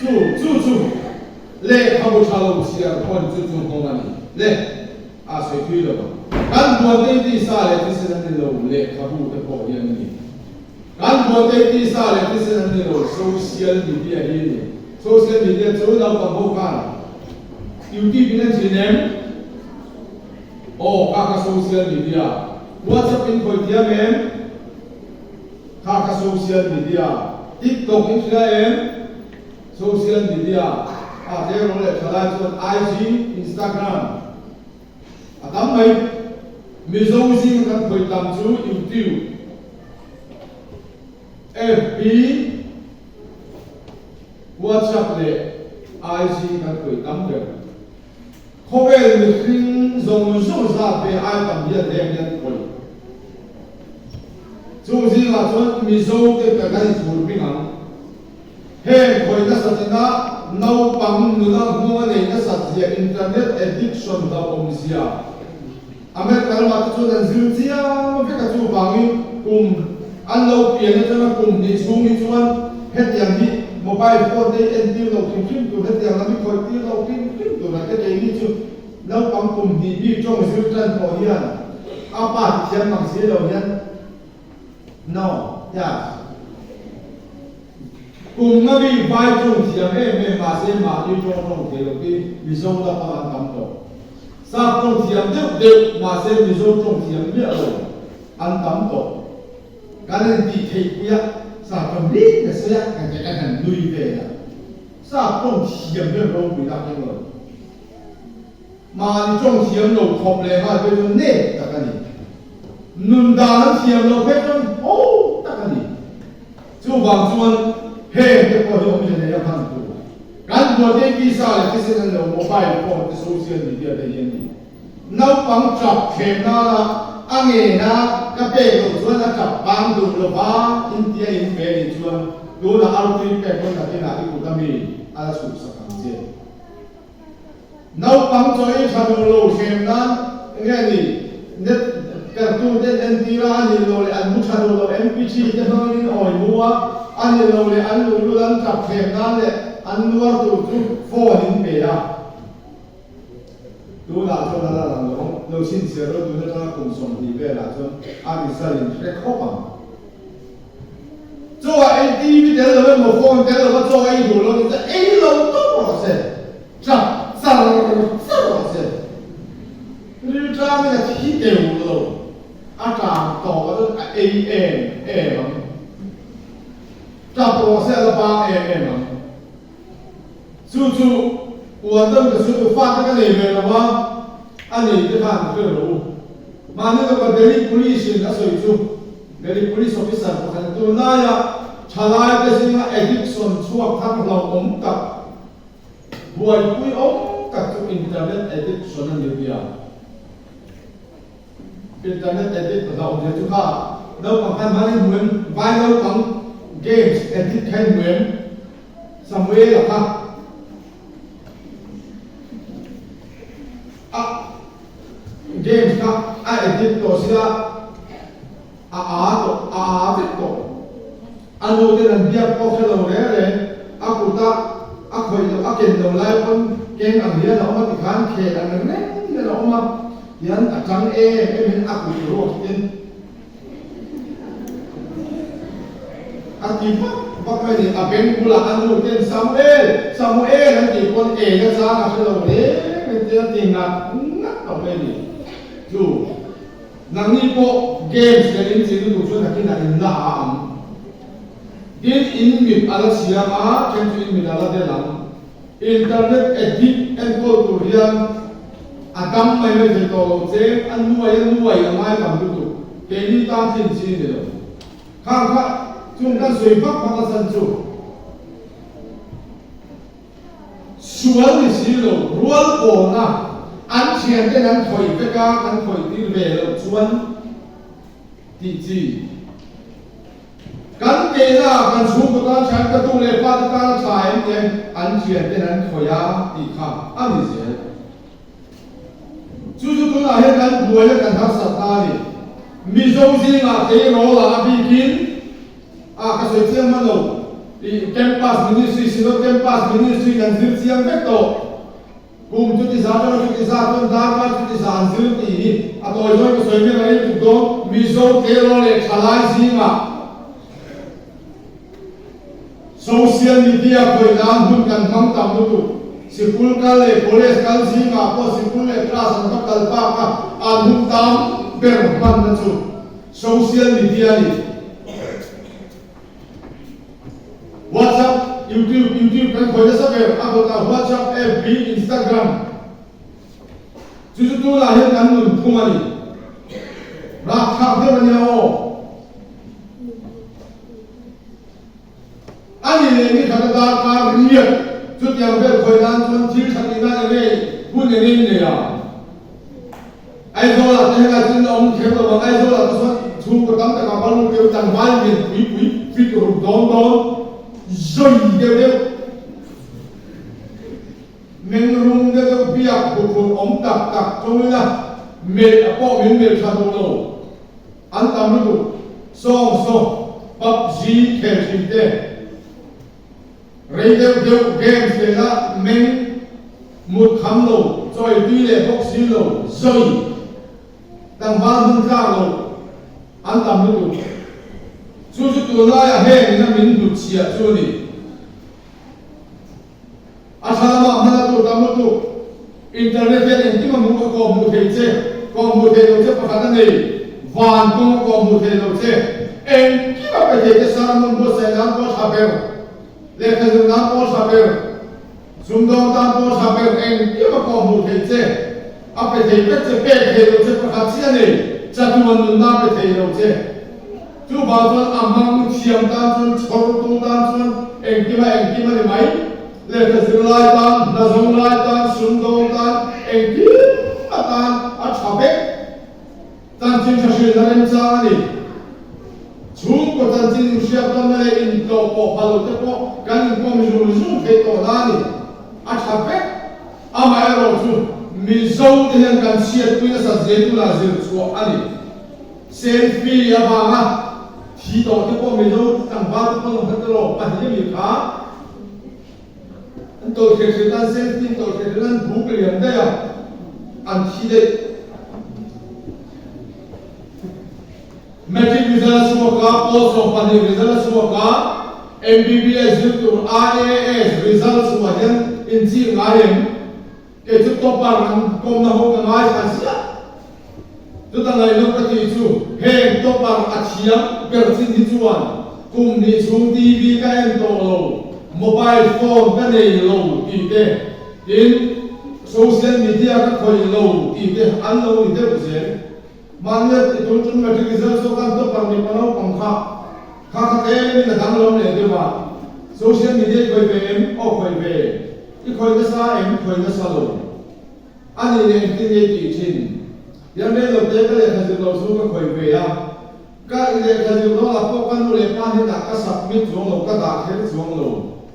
住，来他不查了不起啊，看就公安里来啊，谁推了吧？干部对地下来，这是人的路来，他不得保养你。干部对地下来，这是人的路，首先你别理你，首先你得走到广播干，有地边的几年，哦，看看首先你的啊，我这边可以点名。Kaka social media, TikTok, Instagram, social media, there are IG, Instagram. Atam mai, mizozi kan koi tam chu YouTube, FB, WhatsApp le, IG kan koi tam de. Khovel mi khing zong sa pe ai tam dia dem koi. Chú gì là cho mizo cái cái chủ bình an, hey coi nó sát na nấu bằng nụ na mua này nó sát gì internet addiction đó ông gì à, America mà chú đang giữ gì à, mà cái chú bằng anh lâu tiền cho nó đi xuống đi chuan, hết tiền đi mobile phone đấy anh tiêu lâu kim tụ hết tiền là bị coi tiêu lâu kim tụ là cái gì chứ, nấu bằng đi trong giữ chân họ hiền, apa tiền bằng gì đâu hiền. No, yes. Cùng nó bị vai trùng thì em mà xem mà đi cho trong thì cái vì sao là bạn làm đó. Sao trong thì em đều mà xem vì sao trong thì em biết rồi ăn tắm đó. Cái này thì thấy kia sao trong đi cái sẽ cái hành nuôi về à. Sao trong thì em biết rồi bị đáp ứng rồi. Mà đi trong thì em đâu khom lệ mà bây giờ nè cái này. Nun dalam siam lo petron, oh tak ni. Cuba cuman, hey kita boleh omong yang kan tu. Kan buat dia kisah, kisah yang mobile phone, social media dan yang ni. Nau pang cap kena la, angena, kape tu cuman cap pang tu lepas, India ini cuman dua arti pekon nanti nanti kami ada susah kerja. Nau pang coy satu lo kena, ni net kartu den entira ani lo le an mucha lo MP3 te hangin oi mua ani lo le an lu lan tap khem na le an nuar tu phone in be ya tu la cho la la lo sin se ro tu na kum som di be la cho ani sa in re khopa cho ai TV de lo mo phone de lo cho ai du lo ni ai lo to pro se cha sa se ri tra me na chi de loอาจารย์ต่อก็ต้องเอมั้งจับตัวเสร็จแล้วบางมั้งจู่ๆหัวเริ่มจะสู้ฟาดกันเลยนะว่าอันนี้จะผ่านเรื่องรู้มาเนี่ยก็เดลิพลิสนะสวยจู่เดลิพลิสออฟฟิเซอร์คนนั้นตัวน่าจะชาลายแต่สิ่งว่าเอดิกสันช่วงทั้งเราอมกับบัวคุยอมกับทุกอินเทอร์เน็ตเอดิกสันนั่นเดียวInternet editเราเดี๋ยวทุกข้าเราบางท่านมาเล่นเหมือนไวเราบางเกมส์ edit แค่เหมือนสมัยหรอครับเกมส์ครับedit ตัวเสียติดตัวอันนู้นเนี่ยเบียร์พอแค่เราเลยกุตาคอยเราเก่งเราไล่คนเก่งอันเดียวเรามาติดขันเขตอันนั้นเนี่ยเรามายันอาจารย์เป็นอักษรโรคเป็นอาทิตย์ปักไปนี่เป็นกุลาอันนู้นเป็นซามูเอลนั่นที่คนก็สร้างอะไรเราเป็นเจ้าติงนักเอาไปนี่ดูนั่งนี่พวกเกมส์กันจริงๆดูช่วยนักกินอะไรน่าอ่านดินอินมิดอะไรเสียมาเช่นอินมิดอะไรเดลังอินเทอร์เน็ตเอดิทแอนโกลตูเรียนอาดัมไม่เป็นตัวเจ้าอันนู้นไม่ทำดูเกนี่ตามสิ่งสิ่งเดียวข้างข้า chung kan soi pak pak san chu sual ni silo rual ko na an thian te nan thoi pe ka kan thoi tir ve lo chuan ti chi kan ke na kan su ko ta chan ka tu le pa ta thai te an thian te nan thoya ti kha ani se chu tu na he kan buai le kan thak sa ta ni mi zo ji na te ro la bi kin ka soi chiang man lo di campus ministry sino campus ministry kan zir chiang vek to kum chu ti sa ton da ma chu ti sa zir ti ni a to jo ko soi me ngai tu do mi zo ke ro le thalai ji ma social media ko na hun kan mang tam tu sikul kal le college kal ji ma ko sikul le class an kal pa ka an hun tam ber man na chu social media ni WhatsApp, YouTube kan khoi sa be abota WhatsApp, FB, Instagram. Chu tu la he kan nun thumani. Ra kha de man ya o. Ani le ni kha da ka riya. Chu tiang be khoi dan chon thil thang ni na ne hun ne ne ya. Ai zo la te ga chin om khe lo ai zo la so chu ko tam ta ka ba lu ke tan mai ni pui fit ru don rồi đều mình rung đều biak buồn ống tạc trong là mệt bỏ mệt cha đồ đồ anh tâm lu so PUBG khen chim te radio games te là mình một khám lô rồi đi lệ bốc xí lô rồi đang van hơn ra lô anh tâm lu chú tu la he na min du chia chu ni asala ma tu tam tu internet en ti ma mu ko mu the che ko mu the lo che pa ka nei van ko mu the lo che en ki ma pe the sa mun bo se na ko sa pe le kha zu na ko sa pe zum do ta ko sa pe en ki ma ko mu the che a pe the pe che lo che pa ka chia nei cha tu man na pe the lo che chú bảo cho amang chiam tan chun chor tu tan chun engkima ni mai le ka zilai tan na zong lai tan sum dong tan engkima tan a chabe tan chin cha shi na ren cha ni chú ko tan chin sia tan le in to po palo te po kan ko mi zu te to na ni a chabe a mai ro chu mi zo te hen kan sia tu na sa ze tu la zir chu ani selfie ya ba ma khi đó cái con mình đâu chẳng ba cái con thật là bản thân mình khá tôi khi người ta xem tin tôi khi người ta bút cái liền đây à anh khi đây metric result semua ka post of pandemic result semua ka MBBS itu IAS result semua yang inci ngajem ke itu topar kan kom na ho ngai asia tu ta ngai lo ka ti chu he topar asia bersin di chuan kum ni chung TV ka en to lo mobile phone ka nei lo ti te in social media ka khoi lo ti te an lo ni te se man ya ti tun chun metric result so kan to par ni pa lo pang kha ke ni na dang lo ne de ba social media khoi ve em o khoi ve ti khoi ka sa em khoi ka sa lo ani ne ti ne ti chin yan me lo te ka le ka lo su ka khoi ve ya ka ile ka ju lo la po kan lu le pa ni da ka submit zo lo ka da khe zo lo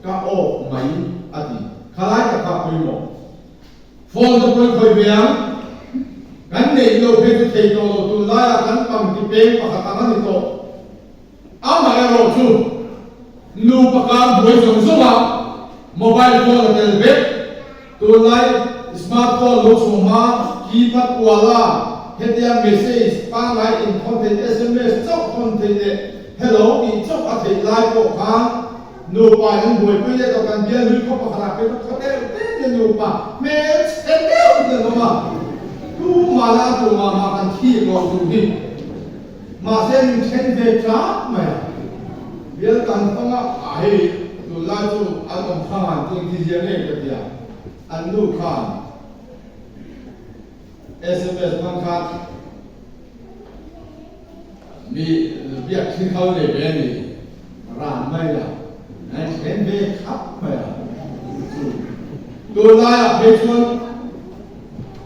ka o mai ati khalai ka ka pui mo phone to pui khoi ve yang kan nei lo pe tu thei to lo tu la ya kan pam ti pe pa ka ta ni to a ma ya ro chu nu pa ka boi zo zo ma mobile phone tel be tu lai smartphone lo so ma ki pa wala hetia message pa ngai in content SMS chok content de hello ki chok a thei lai ko kha nu pa yang boi pe le to kan bia lu ko pa kha pe ko te te nu pa me te te de no ma tu ma la tu ma kan thi lo tu ni ma sen chen de cha ma bia kan tong a ai tu la tu a tong kha ting ti je ne ka dia an nu khan SMS pangkat mi biak khi khâu để bên này ran mai la ai chen be khắp mai la tôi lại về chuan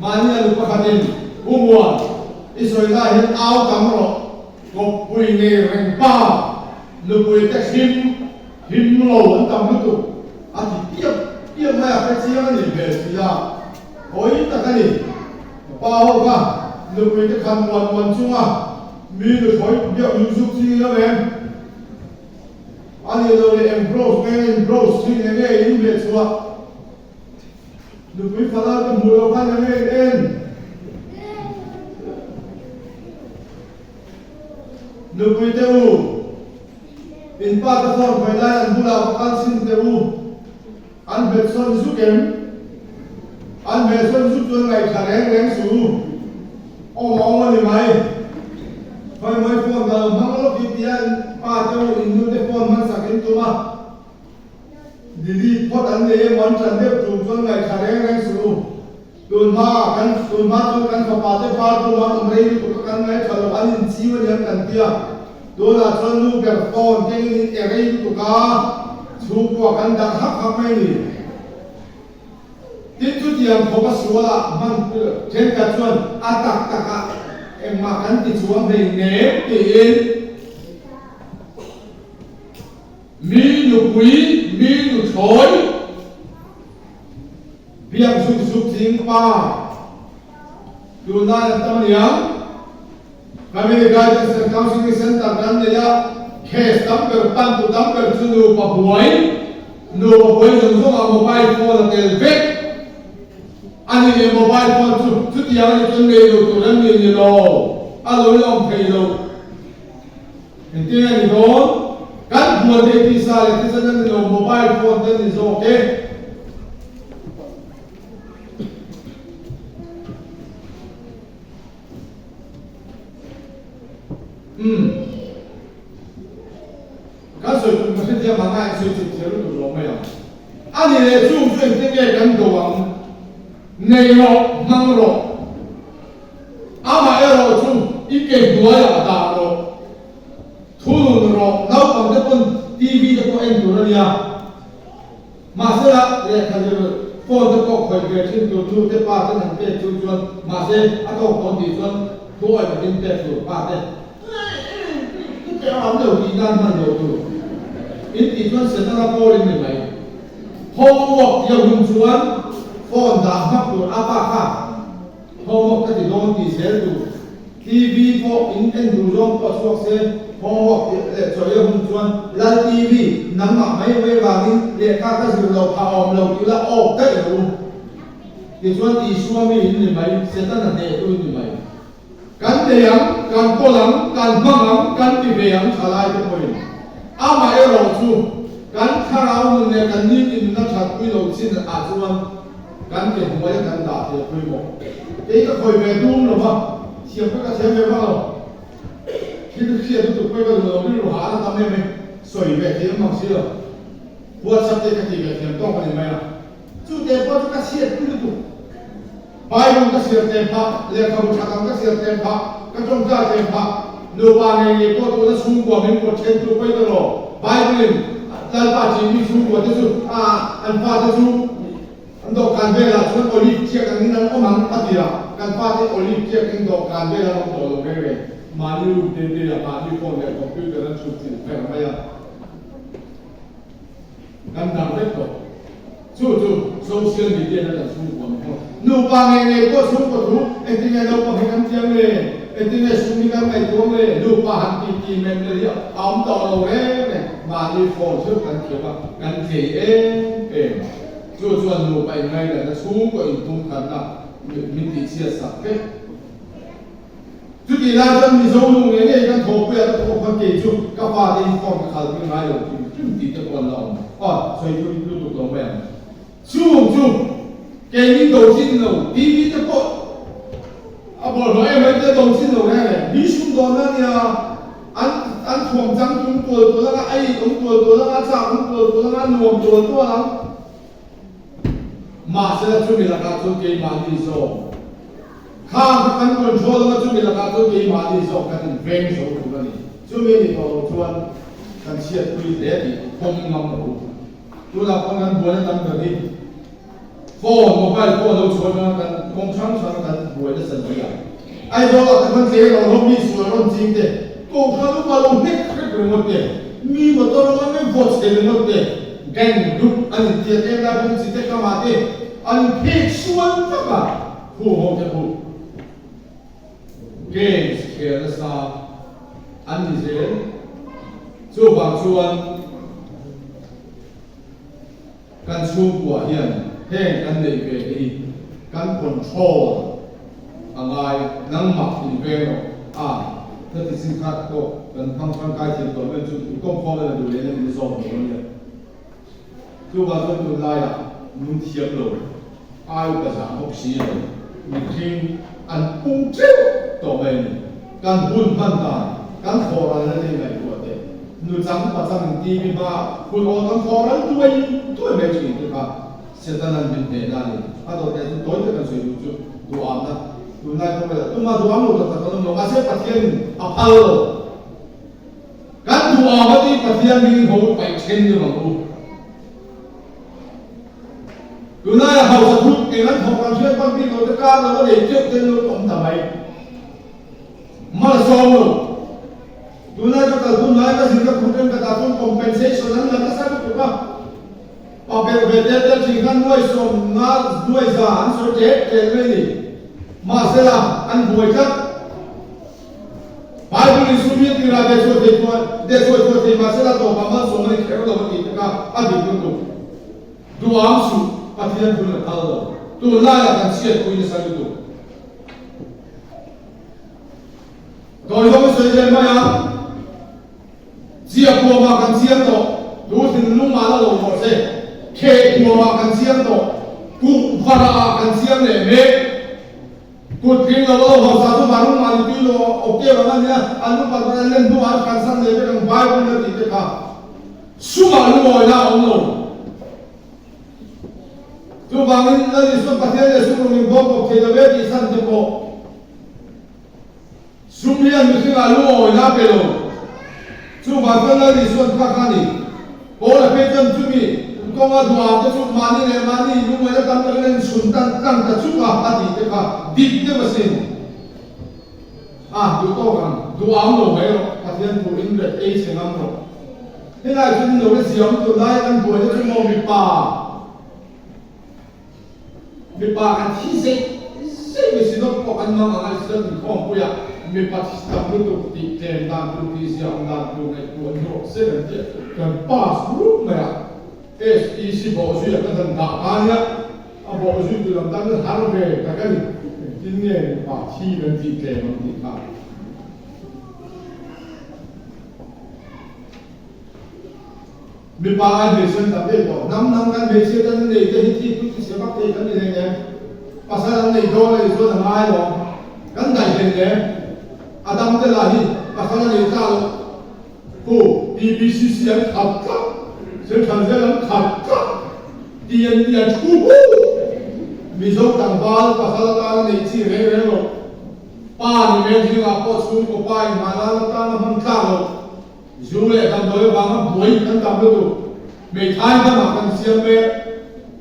mà như là lúc khát mùa Israel hiện áo cắm rồi có bùi nghề rèn ba lúc bùi tách him lâu vẫn tầm lúc tụ thì tiếp này phải chia cái gì về thì là hỏi tất cả gì bao cả lúc bùi tách khăn hoàn chung mình được hỏi biết ứng dụng gì đó em anh rồi em bro xin em nghe in về chùa lúc bùi phát ra cái mùi khăn em nghe em lúc bùi têu in pa ta phone phải lại anh bula anh xin têu anh về xuân giúp em anh về xuân giúp cho ngày khả năng số ông anh mày phải mấy phone là mang lúc đi tiền pa têu in luôn cái phone mang sạc in tụi mà đi phốt anh để món trần đẹp chụp cho ngày khả năng số tuần ma tôi kan pa te pa tu ma ông rei tu kan ngai thalo anh chi wa yang kan tia do la chon lu ber phone ke ni te rei tu ka chu ko kan dak hak mai ni tin chu tiang ko ba su la man chen ka chuan atak taka em ma kan ti chuang rei ne ti mi nu quý mi nu choi biang suk sing pa tuna tamliang kami guidance counseling center kan ya case number pan tu number sunu pa buai jong jong mobile phone tel vek ani mobile phone chu tiang ni chen me lo tu ran ni lo alo long thei lo entia ni do kan buat de ti sa le ti sa ni lo mobile phone ten is okay cái sự cũng sẽ theo bằng ai sự thực hiện được rồi mấy anh ấy chú chuyện thế cái cần đồ bằng này rồi mang rồi mà rồi chú ít cái đuôi là ta rồi thu rồi nấu bằng cái con tivi cái con em đồ này mà sẽ là để thay vì phone cái con khởi cái trên đồ chú cái ba cái thằng cái chú chuan mà sẽ ăn đồ con gì chuan thu ở bên cái đồ ba cái ông đầu tiên đang mang đồ tu, ít ít con sẽ ta có lên như vậy, homework giờ hùng chuan, phone đã hấp đồ apa khác, homework cái gì đó thì sẽ tu, TV for in and do long có suốt sẽ homework để cho giờ hùng chuan, là TV nắm mà mấy vàng để các cái gì lâu thao lâu thì là cái đồ, thì chuan thì xua mi như vậy sẽ ta là để tu như vậy. Kan deyang, kan kolang, kan mangang, kan tibeyang salai te poin. Ama ero chu, kan tharau nun ne kan ni in na that pui lo chin a chuan, kan ke huai kan da te pui mo. Ei ka khoi ve dum lo ma, siam ka siam ve ma lo. Khi tu pui ka lo ni lo ha na ta me soi ve te ma si lo. WhatsApp te ka ti ve tiam tong ka ni mai la. Chu te po ka siat pui tu. Bible ka siat te pha, le ka bu thakam ka siat te pha, ka chong ja te pha. No ba ne ni ko tu na sung ko min ko chen tu pai to lo. Bible dal ba chi mi sung ko te su an pha te su an do kan ve la chuan olive chia kan ni nan o mang ta ti la kan pha te olive chia kan do kan ve la lo to lo ve ve ma ni lu te te la ma ni phone le computer an chu ti fe ma ya kan dang ve to chu social media na sung ko no ba ne ko sung ko tu e ti ne lo ko he kan tiang le e ti ne sung ni kan mai tu le no ba han ti men le ya am to lo le mà đi phone trướcกันเขียวว่ากันเทเองจวนๆนูไปไงแต่ละสูงกว่าอีกตุ้งกันนะมิติเสียสักเพ่จุดที่เราจะมีโซนลุงเนี่ยกันโถเปียกโถพันเกจุกฟ้าที่ฟองขัดเป็นไงอยู่จุดที่ตะวันเราช่วยดูดูตัวแม่สูงเก่งที่โดดชิ้นเราทีวีจะปดบอกว่าไม่จะโดดชิ้นเราแน่เลยมีชุ่มโดนนั่นเนี่ยอันถ่วงจังจุงตัวแล้วไอ้ตัวแล้วจ้าตัวแล้วหน่วงตัวแล้วมาเสร็จจุดนี้ละกันจุดที่มาดีโซ่ข้ามกันคอนโทรลแล้วจุดนี้ละกันจุดที่มาดีโซ่กันเว้งโซ่ตัวนี้จุดนี้ตัวชวน กันเชียดคุยเด็ดคงงำหูตัวเราคนกันบัวนั่นตั้งแต่นี้โฟนโมบายโฟนเราชวนกันคงช่างช่างกันบัวจะสัญญาไอ้เราแต่มันเสียเราล้มมีส่วนล้มจริงเด็กกูเขาลูกมาลงเด็กขึ้นหมดเด็กมีหมดตัวเราไม่โฟนเสียหมดเด็กแกงดุอันเทียนเองได้เป็นสิ่งที่เข้ามาเด็กอันเพกส่วนสักบาทผู้โหจะผู้เก่งเขียนสาอันนี้เสียช่วยบางส่วนการช่วยบัวเฮียนแห้งกันในเวทีการคอนโทรลอะไรนั่งหมักอินเวลถ้าที่สินค้าก็เป็นทางร่างกายที่ตัวเป็นจุดก้มคอเลยดูเลยในโซนตรงนี้ช่วยบางส่วนตัวได้นุ่งเทียบเลยภาษาฮกซีเลยมีทิ้งอันปุ่งเจ้าตัวเองการบุญพันตาการขออะไรนั่นเองไงตัวเด็กนูจังปัจจัยที่มีมาคุณเอาการขอนั้นด้วยไม่จริงนะครับเสร็จแล้วนั่นเป็นเหตุอะไรตัวเด็กตัวเด็กกันสวยจุดตัวอ่ะตัวนั้นก็ไม่ได้ตัวมาตัวอ่ะเราแต่ตัวเราอาศัยปัจจัยอภัยการตัวอ่ะที่ปัจจัยมีหัวไปเช่นเดียวกันตัวนั้นเขาสะดุดเองนั้นของความเชื่อความที่เราจะกล้าเราก็เด็กเจ้าเดินเราต้องทำไมมาส่งตัวนั้นก็แต่ตัวนั้นก็สิ่งที่คุณเป็นกระตุ้น compensation นั้นเราก็ทราบถูกป่ะพอเป็นเวทีเดินสิ่งนั้นด้วยส่งนัดด้วยสารสุดเด็ดเจ๋งเลยนี่มาเสร็จแล้วอันบ่อยจัดไปบุรีสุมีที่เราได้ช่วยที่มาเสร็จแล้วตัวประมาณส่งให้แขกเราไปติดนะครับอดีตคุณดูอ่างสุปฏิญาณคุณเอาตัวไล่กันเชียร์คุยในสายตัวโดยเราไม่สนใจมาอย่างเสียบัวมากันเสียงโตดูถึงลุงมาแล้วเราหมดเลยเคบัวมากันเสียงโตกูฟารากันเสียงเนี่ยเมฆกูทิ้งเราเราสาธุบารุมาดิโลโอเคประมาณนี้อันนู้นปัจจุบันเล่นดูอันกันสั่งเลยเป็นใบบุญเลยติดกันสุมาลุโอยนะองค์นู้ตัวบางทีนั่นที่สุดประเทศเนี่ยสุรุมิบอกกับเทเลเวทีสันติโกสุมีอันมิสิกาลุโอยนะเปโลตัวบางทีนั่นที่สุดข้าขานี่โอ้ละเป็นจำจุมีก็มาดูอาตัวสุดมานี่เนี่ยมานี่ลุงไม่ได้ทำอะไรเลยสุนทรตั้งแต่สุดว่าปฏิเทค่ะดิบเดียวเสียงดูโต้กันดูอาโน่ไปหรอกปฏิญาณผู้อินเดียเอเชียงโน่ที่ได้ชุดโน่เป็นเสียงตัวได้กันผู้จะชุดโน่มีป่ามีปากกันที่เซ็ไม่สินกพอกันมาอะไรสินของผู้ยามีปฏิสธรรมตุติเจมดังตุติเสียงดังตุในตัวโยกเส้นเดียกันป้าสรุปเนี่ยSEC บอกชื่อกันทั้งด่านเนี่ยบอกชื่อตัวนั้นหาเรื่องแต่กันที่เนี่ยป่าที่เป็นที่เจมันที่ข้ามีปากอันเดียวกันแต่เดียวน้ำกันเดียวกันนี่จะที่ที่ทุกสิ่งบักเตกันนี่ไงภาษาอันนี้โดนเลยส่วนทำไมหรอกันได้เป็นไงอาดัมเตล่านี่ภาษาอันนี้จ้าผู้ BBC เสียงขับขับเสียงขับเสียงขับขับเดียนชูมีสองต่างบ้านภาษาอันนี้ที่เรื่องหรอป้านี่แม่ที่ว่าพ่อชูก็ป้ามาแล้วตั้งมันข้าวยูเล่ทำโดยบางบุยกันทำด้วยไม่ใช่กันมากันเสียงเบ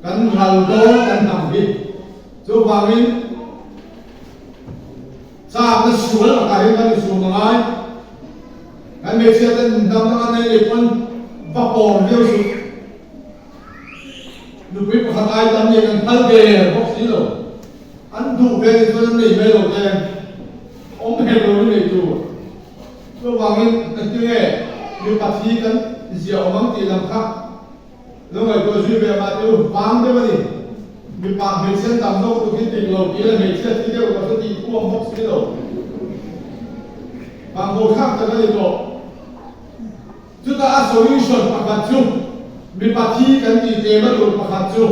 กันรัลโดกันทำดิจูบางทีทราบกันสวยอะไรกันสวยง่ายกันไม่เชื่อกันทำกันในคนบ้าบอเดียวสุดดูวิปขายทำยังกันทัลเกย์พวกสิโลอันดูเกย์ตัวนี้ไม่รู้แต่อมเฮโร่นี่ดูจูบางทีกันที่มีปฏิกันเสียอมังตีลำคับแล้วไอ้ตัวชีวิตมาดูฟังได้ไหมนี่มีปากมีเส้นตามโลกตัวที่ติดโลกยี่เลยมีเส้นที่เดียวกับที่พ่วงพกสิโลบางโมฆะจะได้โลจุดอาศัยส่วนประคับจุมีปฏิกันที่เดียวกับประคับจุ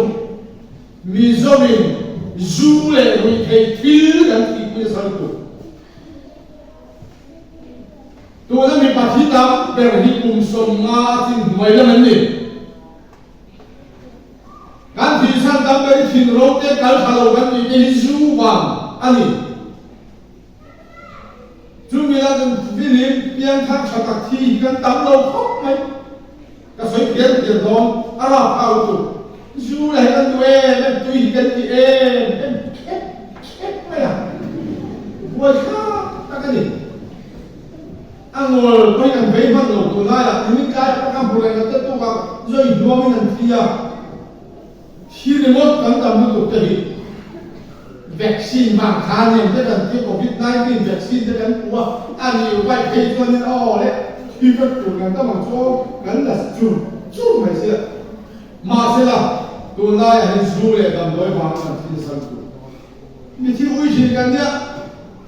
มีโซมินจูเล่มีเทคิลกันที่มีสังกุตัวนั้นมีปฏิทินแบบที่กลุ่มสมมาที่หน่วยนั้นนี่การที่ฉันทำแบบที่เราเด็กการทะเลาะกันนี่เป็นจูบังอันนี้จูมีอะไร กันวิลิปเพียงทักษะตักทีกันตามเราครบไหมก็สวยเปลี่ยนเปลี่ยนร้องอาราบเอาตุชูอะไรกันตัวเองเป็นตุยกันที่เองเป็นเอ็ดไหมอ่ะวัวข้าตั้งกันดิอังวลไปกันไปมันหลงตัวนั่นอ่ะนี่กลายเป็นการพูดอะไรกันตัวก็ย่อยรวมกันที่อ่ะที่รีโมทกันตามตัวเองวัคซีนบางครั้งเนี่ยจะกันที่โควิด-19วัคซีนจะกันตัวอันนี้ไว้ให้ตัวนี้อ๋อเลยที่ก็ตัวกันต้องมาโชว์กันละจู่ไม่เสียมาเสียละตัวนั้นให้สู้เลยตามโดยความสันติสันติมีที่อุ้ยชิกันเนี่ย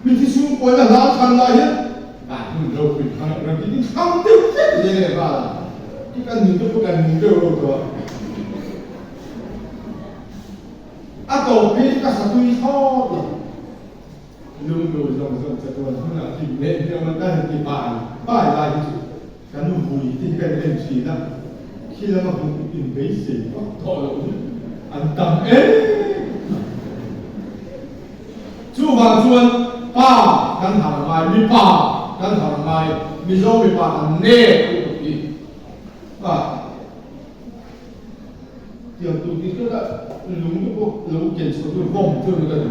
มีที่สู้คนละล้านคันละเห็นบ้านมึงเราคุยกันเราคิดถึงคำเดียวเจ๊เลยบ้านที่กันหนึ่งตัวกันหนึ่งตัวatau mereka satu ihod lumbu zong satu orangที่เล่นyang merekaที่ป้ายลายที่กันนุ่มบุยที่กันเล่นชีนะคิดแล้วมันคงอินเวสต์ก็ทอลงอันตังจูบางส่วนป้ากันทำไมมีป้ากันทำไมมีโจมีป้ากันเน่ตุกีป้าเดี๋ยวตุกีก็ได้ลุงก็ลุงเก่งสุดๆว่องที่มันก็ดู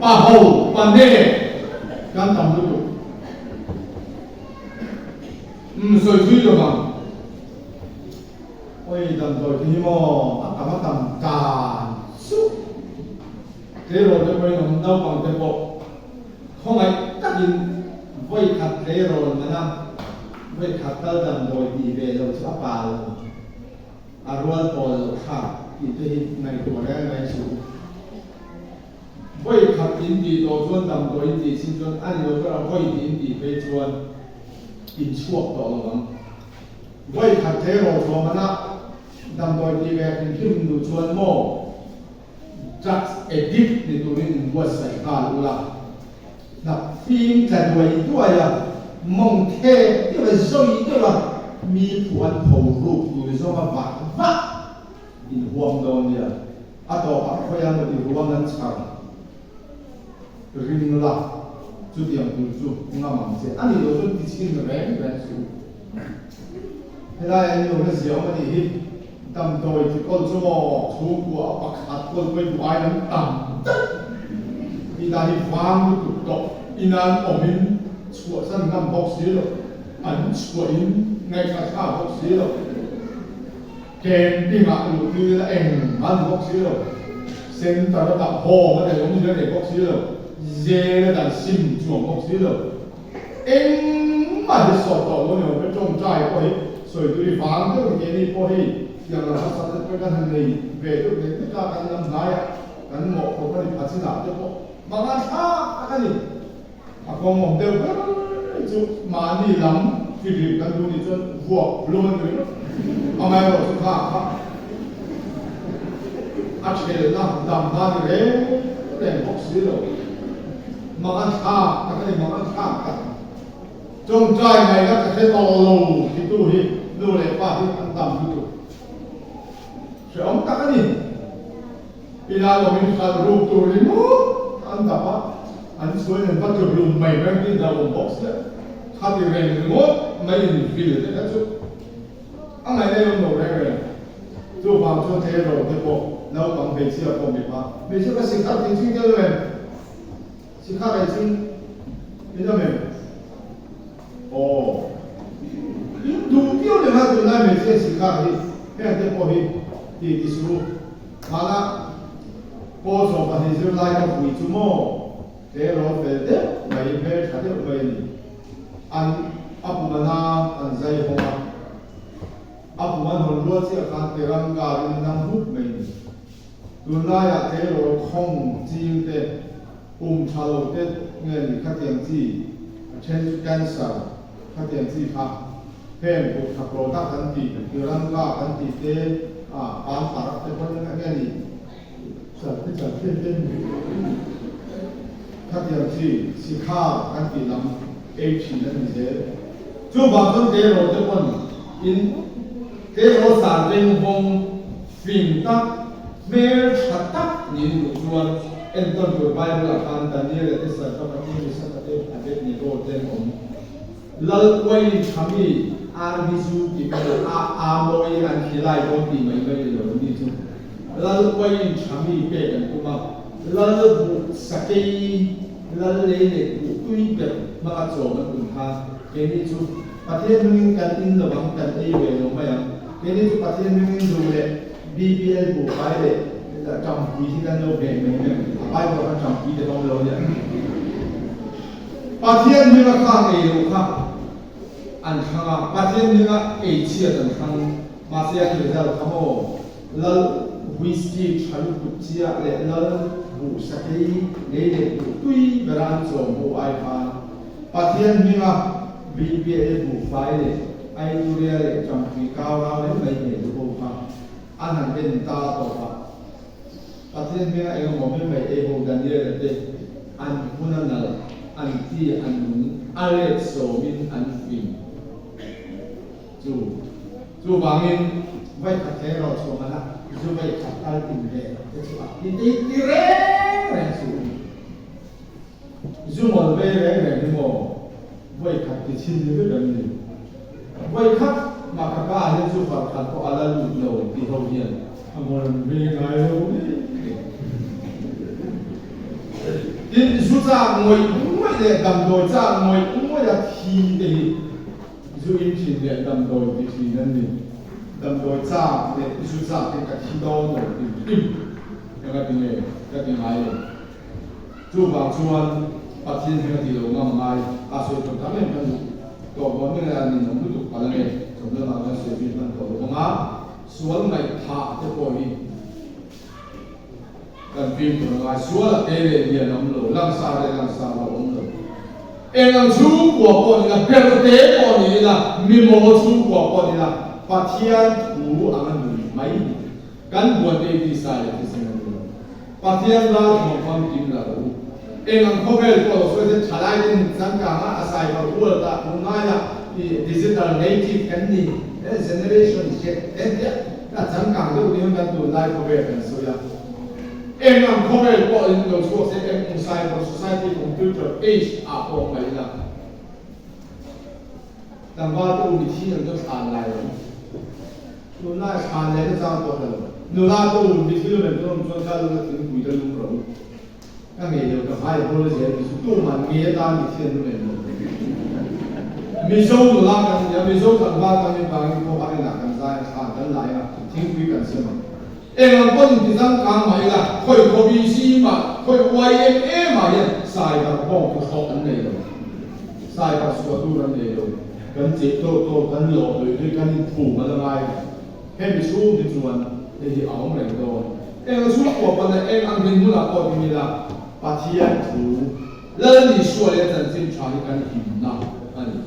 ป้าโหป้าเน่กันทำดูสวยๆเลยมั้งโอ้ยทำโดยที่มั่วทำจานสุดเดี๋ยวเราจะไปนำเต้าฟังเต็มบอกเขาไงตัดยินไว้ขัดเดี๋ยวเรานะไว้ขัดเต้าดำโดยดีเวเราชอบปลาอารมณ์พอเราขาดที่จะในตัวแรกในสูงไว้ขัดยินดีตัวชวนดำโดยดีสิ่งชวนอันนี้เราก็เอาไว้ยินดีไปชวนกินชั่วต่อหลังไว้ขัดเทโรชวมันนะดำโดยดีแบบเป็นขึ้นดูชวนโม่จักเอดิฟในตัวนี้วัดใส่กาลุละนับฟิล์มแต่ด้วยด้วยอ่ะมองเทที่ว่าโซ่ที่ว่ามีผลโผล่รูปอยู่ในโซ่มาบักบักอินหัวมันโดนเนี่ยอ่ะต่อไปพยายามมาดูหัวมันชัดริมละจุดyang tujuh ngamang se ani lo tu disikin mereng su helai ani lo siao ma ni hit tam doi ti kol chu mo chu ku a pakhat kol koi wai nam tam ni da hi fam tu to inan omin chu san nam box si lo an chu in ngai ka tha box si lo ken ti ma lu tu la eng man box si lo sen ta da ho ma de yong ni de box si lo dễ là xin chuộng một xíu rồi em mà đi sọt tàu nó nhiều cái trông trai có hết rồi tôi đi phán cái cái đi có hếtอย่างเราสัตว์เป็นการทำนี่เวทุกเรื่องที่การทำนายกันหมดคนก็ดีพัฒนาเจ้าพวกบางงานช้ากันนี่อาคงมองเดียวกันจุมานี่หลังฟิลิปกันดูนี่จนหัวลงเลยเอาไงบอกสุดท้ายครับอาชีพนั้นดำน้ำเลยเรื่องพวกสิ่งเราบางช้ากันนี่บางช้ากันจงใจไงก็จะใช้ตอโลที่ตู้ที่ดูเลยป้าที่อันดำที่ตู้เสียงตักนี่ปีนาเรามีการรูปตัวนี้มั้งอันดับว่าอันสวยเนี่ยพัดจุลุมไม่แม่งที่ดาวบ็อกซ์เนี่ยถ้าที่เรียนมั้งไม่ได้ฟิลเลยนะจุอันไหนได้ลงหนูได้เลยจุบางช่วงเทโรที่บอกแล้วบางเพจเสียก็มีว่าไม่ใช่ว่าสิ่งที่จริงๆจะเลยสิ่งที่จริงนี่จะไม่โอ้ดูเที่ยวเลยนะดูน่าไม่ใช่สิ่งที่แค่ที่พอที่สุดมาละพอสอบไปที่สุดไล่ก็คุยชั่วโมงเดี๋ยวเราไปเดี๋ยวไปเพื่อชัดเจนไปอันอัปมันนะอันใจหัวอัปมันหัวรู้สิการเตรังการินนั่งหุบไม่ดูน่าอยากเดี๋ยวเราคงจริงเด็ดชาโลเด็ดเงินขัดยังจีเช่นการสาวขัดยังจีค่ะเพ่งบุกขับรถทันทีเตรังการทันทีเด็ดปานปารักเป็นคนยังไงนี่จัดที่จัดเต้นถ้าเดียวที่สิข้ากันที่นำชีนั่นเองจูบางคนเดี๋ยวเราจะคนอินเดี๋ยวเราสารเป็นวงฟิล์มตักเมื่อชัดตักนี่ดูชวนเอ็นต้นตัวใบหลักการแต่เนี่ยเราจะใส่เข้าไปที่มีสักเต็มอันเด็ดนี่ โกเต็นผมแล้วไว้ทำให้อาร์บิซูที่เป็นอาโมยอันที่ไล่คนที่ไม่เลยนี่จูแล้วไว้ทำให้เป็นกูมาแล้วบุสกีแล้วเลยเนี่ยบุคุยแบบมาโจมมันคุณท่าเกนี่จูประเทศนึงกันอินระวังกันเอเวลงมาอย่างเกนี่จูประเทศนึงดูเลย BBL บุไปเลยจำปีที่กันโลเบนเนี่ยไปบอกว่าจำปีจะต้องโลเนี่ยประเทศนึงก็ข้างเอวครับอันข้างประเทศนึงก็เอเชียอันข้างมาเซียคือเราทำโอ้แล้ววิสกี้ชาลุกุเชียเลยแล้วบุสกีเลยบุตุยเวลาโจมบุไอฟาประเทศนึงก็ BBL บุไฟเลยไอตูเรียเลยจำปีก้าวเราเลยไม่เห็นดูครับอันนั้นเป็นตาต่อครับประเทศนี้เองผมไม่เอโฮกันเยอะเลยอันคุณนั่นแหละอันที่อันนู้นอะไรโซมินอันฟินจู่บางทีไว้ขัดแย้งเราชมนะจู่ไว้ขัดอะไรติดเลยจะจู่ติดเร่งจู่หมดไปเร่งที่หมดไว้ขัดที่ชิ้นนี้ก็เดินอยู่ไว้ขัดมาขัดก็อะไรจู่ฝันขัดก็อะไรหลุดโลที่เขาเรียนทำมันเป็นไงลูกนี่จู่จ้างมวยไม่ได้ดำโดยจ้างมวยไม่ได้ทีเดียวจู่อินชินเนี่ยดำโดยทีนั่นนี่ดำโดยจ้างเนี่ยจู่จ้างเป็นกับทีโดนเลยยังไงเป็นไงก็เป็นไงจู่บางส่วนประเทศที่เราที่เราง่ายง่ายอาศัยตรงนั้นเนี่ยมันตัวมันไม่ได้นี่มันไม่ถูกกันเลยสมมติเราเนี่ยเสียชีวิตมันตัวตรงนั้นส่วนไหนท่าจะปล่อยกันพิมพ์ตรงนั้นส่วนเอเดียน้ำโลลังซาเรลังซาเราองโลเอ็งชูกว่าปนี่นะเปรตเตปนี่นะมีโมชูกว่าปนี่นะปัจจัยถูอันนั้นไม่กันบวชเอติสายที่สิ่งนั้นปัจจัยเราของความจริงเราเอ็งเขาเป็นคนส่วนที่ฉลาดจริงสังกัดอาศัยเขาพูดแต่คนนั้นนะดิจิทัลเนทีฟกันนี่generation เช็คเนี่ยถ้าสังกัดดูนี่มันดูไลฟ์เขาเป็นส่วนเอ็งเขาเป็นคนที่เราช่วยเอ็งอุตสาหกรรม society computer age อาพงไปละแต่ว่าตัววิธีนั้นก็ผ่านอะไรดูน่าผ่านเลยก็จะตัวเดิมดูน่าตัววิธีนั้นก็ต้องใช้ลูกถึงคุยจะรู้เราก็มีเดียวกับไอ้พวกเราเสียตัวมันมีตามวิธีนั้นเลยมีโซ่ดูน่ากันยังมีโซ่กันว่ากันยังบางทีพวกอะไรหนักกันใจผ่านกันหลายนะทิ้งคุยกันเสียมั้งเอ็งคนที่ตั้งกลางมาอีกละค่อยโคบีซีมาค่อย YMA มาเนี่ยสายกับพวกเขาอันเดียวสายกับสวัสดิ์อันเดียวกันเจ็บโตกันหลอกเลยกันถูกมาละไงแค่ไปชู้เป็นส่วนที่เอาเหมือนโดนเอ็งชู้กว่าปันเอ็งอันเป็นมุลาก็มีละปฏิญาณถูกแล้วนี่ช่วยจะจริงชาติกันหิมนะอันนี้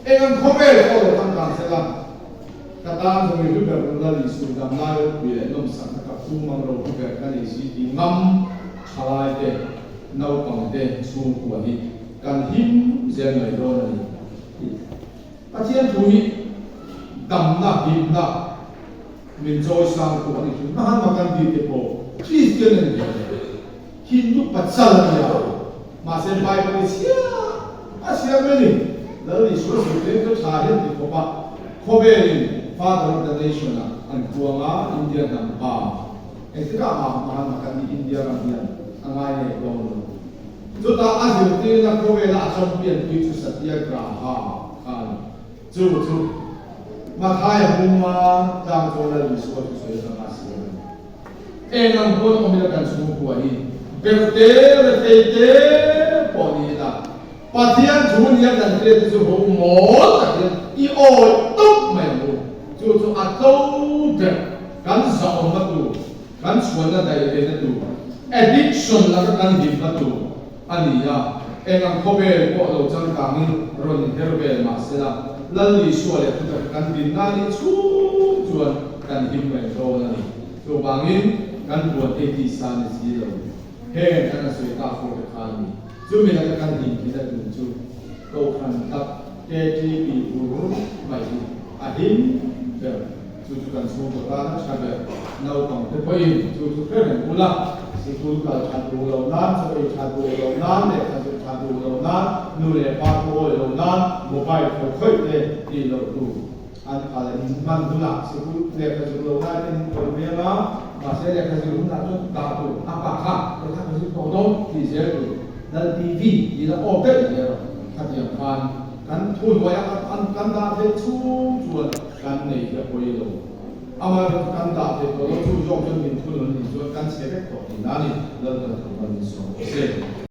เอ็งเขาไม่ได้เขาทำการเสร็จกระด้างตรงนี้แบบนั้นลิสุดำนาเบียน้ำสังกับทุ่งมังโรแบบกันลิสิที่งำชลายเดนาวปังเดสูงกว่านี้การหิมเสียงไหลโดนนี่ปัจจัยถูกดำนาหิมนามินโจยสังกว่านี้นั่นมากันดีเดโปคริสเตียนเนี่ยฮินดูปัจจัยเนี่ยมาเซนไปไปเสียอาเซียนนี่แล้วลิสุดสุดเรื่องชาติที่เขาบอกเขาเป็น Father of the nation อันตัวงาอินเดียนัมปาเอ็งที่เรามากันที่อินเดียนัมเบียนอันไงเนี่ยลองดูจุดนั้นอาจจะที่นักโบราณอาจจะเปลี่ยนไปจุดสัตยากราฮากันจุดมาทายมุมาจางโจรลิสุวัตสวยสมาสิเอ็งอันคนอเมริกันสูงกว่านี้เบลเต้ปอนีละปัจจัยจูเนียกันเรียนที่สุดหมดแต่อีโอตุ๊บไม่รู้จู่ๆอัดตู้เด็กกันสาวมาดูกันชวนนั่นได้เลยนะดู addiction แล้วก็กันหิบมาดูอันนี้อ่ะเอ็งอันเขาเป็นพวกเราจังกังรอนเฮโรเบลมาเสร็จแล้วลิชัวเลยทุกกันดินนั่นนี่ชูชวนกันหิบไม่โดนนั่นตัวบางทีกันบวช80 สันสิโลเฮ้กันสวยตาฟูกขันจู่มีอะไรกันหิบที่จะดูจู่โตขันตับเจดีปีบูไม่ดูอาหิมเดี๋ยวจู่ๆกันสูงกว่านั้นใช่ไหมเราต้องไปจู่ๆเพื่อนบุลาเสี school ka chatu lo nan so chatu lo nan le chatu lo nan nu le pa ko lo nan mobile ko khoi te ti lo tu an ala ni man du la school le ka lo nan in ko me ma ma se le ka lo nan tu ta tu apa kha ko ta ko to do ti se tu dan TV ni la o pe le ro ka ti kan kan tu wa ya kan da te chu chu kan nei ka ko lo ama kan da te ko lo chu jong chen min tu lo ni so kan se ke to ni na ni lo ta ko ni so se